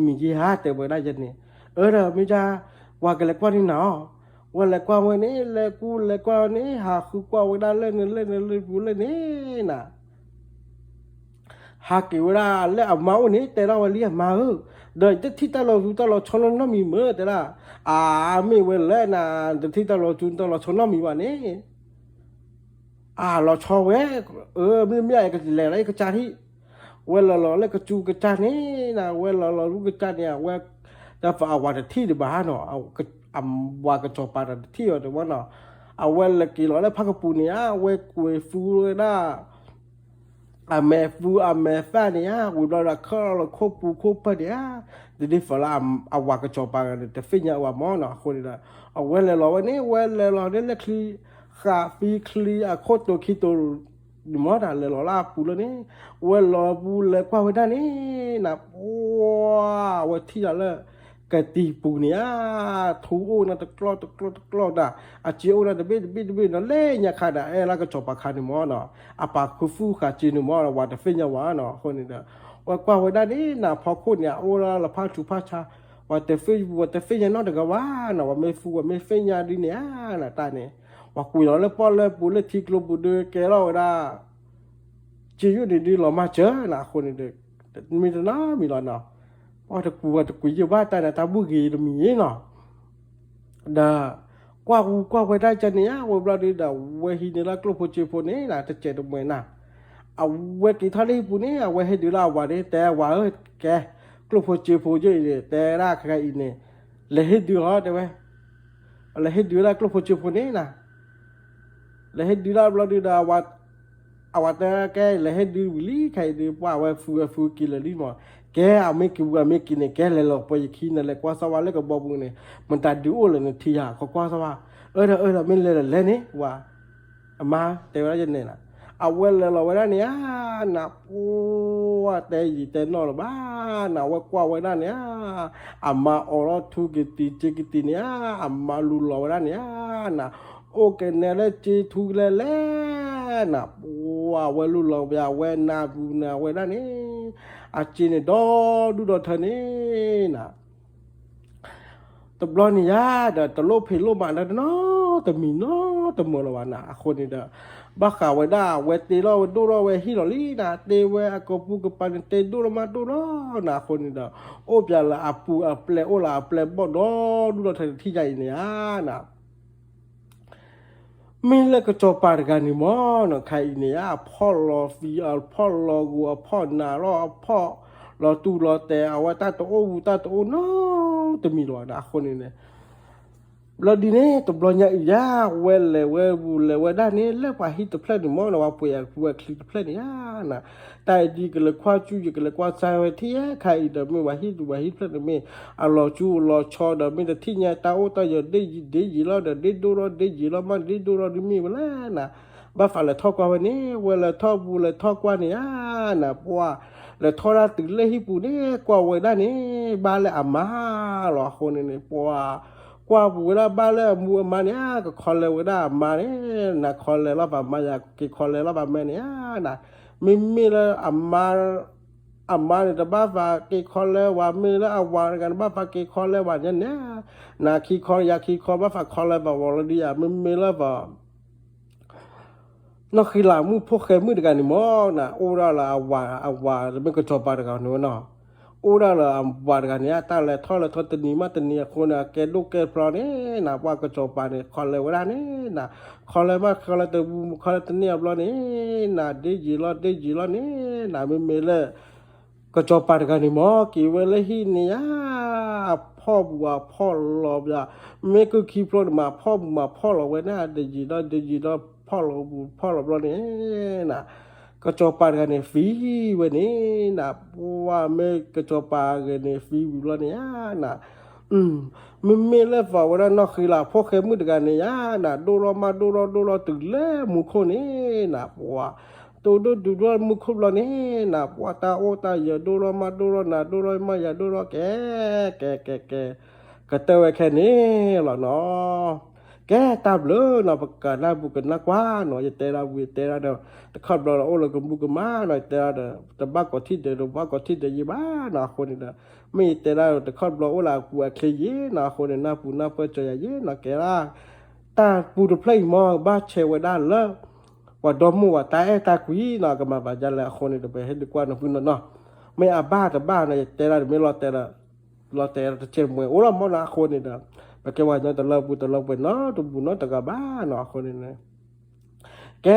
มียี่ห้าแต่ว่าได้ยังเนี่ยเดี๋ยวไม่จ้าว่ากันแล้วกว่านี่เนาะว่าแล้วกว่าวันนี้แล้วกูแล้วกว่านี้หาคือกว่าวันนั้นเล่นกูเล่นนี่น่ะหากี่เวลาแล้วเอาเมาส์นี้แต่เราเรียกมาเดี๋ยวจะที่ตลอดชนน้ำมีเมื่อแต่ละไม่เวลาน่ะเดี๋ยวที่ตลอดชนน้ำมีวันนี้เราชอบเว้ไม่อะไรก็แหล่อะไรก็จานที่เวลาเราเล่นก็จูก็จานนี้นะเวลาเรารู้ก็จานเนี่ยเวลาจะฝ่าวันที่เดี๋ยวบ้านเนาะเอาก็ว่าก็จบปาร์ตี้ที่แต่ว่าเนาะเอาเวลากี่ร้อยแล้วพักกับปูเนี่ยเวกุยฟูเลยนะแม่ฟ้าเนี่ยกูเราเข้าเราโคปูโคปเนี่ยเดี๋ยวฝรั่งเอาว่าก็จบปาร์ตี้แต่ฟินเนี่ยว่ามอเนาะคนละเอาเวลาเราเนี่ยเวลาเราเนี่ยคลีคาฟีคลีโคตัวคิดตัว ဒီမောတာလေလောလာပူလနေဝဲလောပူလေကွာဝဒနေနာဝါထီရလေကတိပူနီယာထူအိုနာတကလောဒါအချီအိုနာတပိနော်လေညခါဒါအဲလာကချောပါခါနေမောနော်အပါခုဖူခါချီနမောဝါတဖိညဝါနော်ခေါနေတာဝါကွာဝဒနေနာဖောက်ခုညာအိုလာလဖာထူဖာချာဝါတဖိညနော်တကဝါနော်ဝမေဖူဝမေဖိညာဒီနေနာတာနေဝါကွေလောလေပေါ်လေပူလေတီကလိုပူdeကဲလောဒါချီယူဒီလောမချာနာခေါနေတဲ့မီနာမီလာနာอ๋อตะกูอยู่บ้านแต่ตาบุกีตมีเนาะดากว่าไว้ได้จันเนี่ยว่าบลาดีดาเวหินละกลบโพเจโพเนี่ยนะตะเจตมวยน่ะเอาเวกิทาลีปูเนี่ยเวให้ดีละว่าได้แต่ว่าแกกลบโพเจโพเยอะแต่ละใครอินเนี่ยเลยให้ดีฮะได้ไหมเลยให้ดีละกลบโพเจโพเนี่ยนะเลยให้ดีละบลาดีดาว่าเอาว่าแต่แกเลยให้ดีวิลีใครดีว่าเวฟูกินเลยดิมั้งแกไม่กินเนี่ยแกเลยหรอกไปขี้นั่นแหละกว่าสวรรค์เลยก็บอกมึงเนี่ยมันตัดดูเลยเนี่ยที่หาเขากว่าสวรรค์ไม่เลยเนี่ยว่ามาแต่ว่าจะเนี่ยนะเอาเวลาเราเวลาเนี่ยนะว่าแต่นอนบ้านนะว่ากว่าเวลาเนี่ยอามาอรทุกกิติเนี่ยอามาลุลเวลาเนี่ยนะโอเคเนี่ยเลยจีทุกเลยนะว่าเวลุลเวลาเวนาบูนาเวลาเนี่ยอาจีเนี่ยดูดอเธอเนี่ยนะตบล้อนี่ยาเดตโลเพโลมาแล้วเนาะตมีเนาะตมัวละวันนะคนนี่เด้อบ้าข่าวไว้ได้เวตีเราดูเราเวฮิโรลีนะเตเวอากปูกปันเตดูเรามาดูเรานะคนนี่เด้อโอ้เปล่าละอาปูอาเปลโอละอาเปลบ่ดอดูเราเธอที่ใหญ่เนี่ยนะมีเล็กก็จบปาร์กันนี่มั้งนะใครเนี่ยพ่อรอฟีพ่อรอกูพ่อนารอพ่อรอตูรอแต่เอาไว้ตาโตโอน้องจะมีหรอนะคนนี้เนี่ยเราดีเนี่ยตัวบอลใหญ่ยาเวลบูเลเวด้านนี้เลิกไปฮิตตัวเพลย์นี่มั้งนะว่าป่วยคลิปเพลย์นี่นะแต่ดีก็เลยคว้าจูก็เลยคว้าใจไว้ที่ใครเดิมไม่ว่าฮิตเพลย์นี่เอารอจูรอชอเดิมไม่แต่ที่เนี่ยตาโอตาอย่าได้ยีแล้วเดี๋ยวได้ดูรอได้ยีแล้วมันได้ดูรอได้มีมาแล้วนะบ้าฝ่ายเลยทอกว่าวันนี้เวลาทอกบูเลยทอกว่านี่นะเพราะว่าเลยทอราตื่นเลยฮิปูนี่กว่าเวด้านนี้บ้านเลยอามาหรอคนนี้เพราะว่ากว่าบุระบ้านแล้วมัวมาเนี่ยก็คอลเลยว่าได้มาเนี่ยนะคอลเลยแล้วแบบมาอยากกินคอลเลยแล้วแบบแม่เนี่ยนะมีแล้วอามาเนี่ยแต่บ้าฟ้ากินคอลเลยว่ามีแล้วเอาวางกันบ้าฟ้ากินคอลเลยว่าเนี่ยนะกินคออยากกินคอบ้าฟ้าคอลเลยแบบว่าดีอ่ะมีแล้วแบบนอกขี้หลามือพวกเคยมือเดียวกันนี่มั้งนะโอ้เราละเอาวางแล้วมันก็จบไปเดียวกันนู้นเนาะโอ้เราละวางกันเนี่ยตั้งแต่ทอดตัวนี้มาตัวนี้คนอ่ะแกลูกแกพลอยเนี่ยนะว่าก็จบไปเนี่ยคอเลยว่าเนี่ยนะคอเลยมาคอเลยตัวนี้พลอยเนี่ยนะได้ยีรอเนี่ยนะไม่มีเลยก็จบไปกันนี่มั้งกี่เวลาที่เนี่ยพ่อบัวพ่อรอบยาไม่ก็ขี้พลอยมาพ่อรอไว้นะได้ยีรอพ่อเราเนี่ยนะก็จบปากันเนี่ยฟีวันนี้นะว่าไม่ก็จบปากันเนี่ยฟีวิลเนี่ยนะไม่เล่นฝ่าวันนั้นนอกคือละพวกเคมืดกันเนี่ยนะดูเราตื่นเล่มุขนี่นะว่าดูมุขเราเนี่ยนะว่าตาโอตาอย่าดูเรามาอย่าดูเราแกก็เตะไว้แค่นี้หรอเนาะแกตามเลยนะประกาศบุกันนักว่าหน่อยจะเตะเราเดี๋ยวแต่ขับเราโอ้เราก็บุกันมาหน่อยเตะแต่บ้าก็ที่เดี๋ยวยี่บ้าหน่าคนนี่นะไม่เตะเราแต่ขับเราโอ้เรากูเคยยี่หน่าคนนี่น่าปูน่าเปิดใจยี่หน่าแกล่ะตาปูดูเพลย์มอบ้าเชวด้านเลยว่าดอมว่าตาคุยหน่าก็มาบาดจันแล้วคนนี่จะไปให้ดีกว่านะคุณเนาะไม่อาบ้าแต่บ้าเนี่ยเตะเราไม่รอเตะเชื่อมวยโอ้เราไม่น่าคนนี่นะแต่แกว่าจะตะเราไปเนาะตัวบุญเนาะแต่ก็บ้าเนาะคนนี้นะแก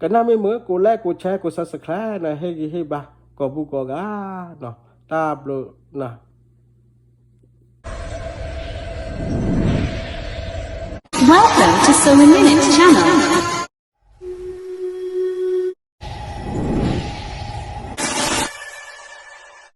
ก็น่าไม่เหมือนกูแลกกูแชร์กูซับสไครต์นะให้บ้าก็บุกก็เนาะตาบลูนะ Welcome to So Minute Channel.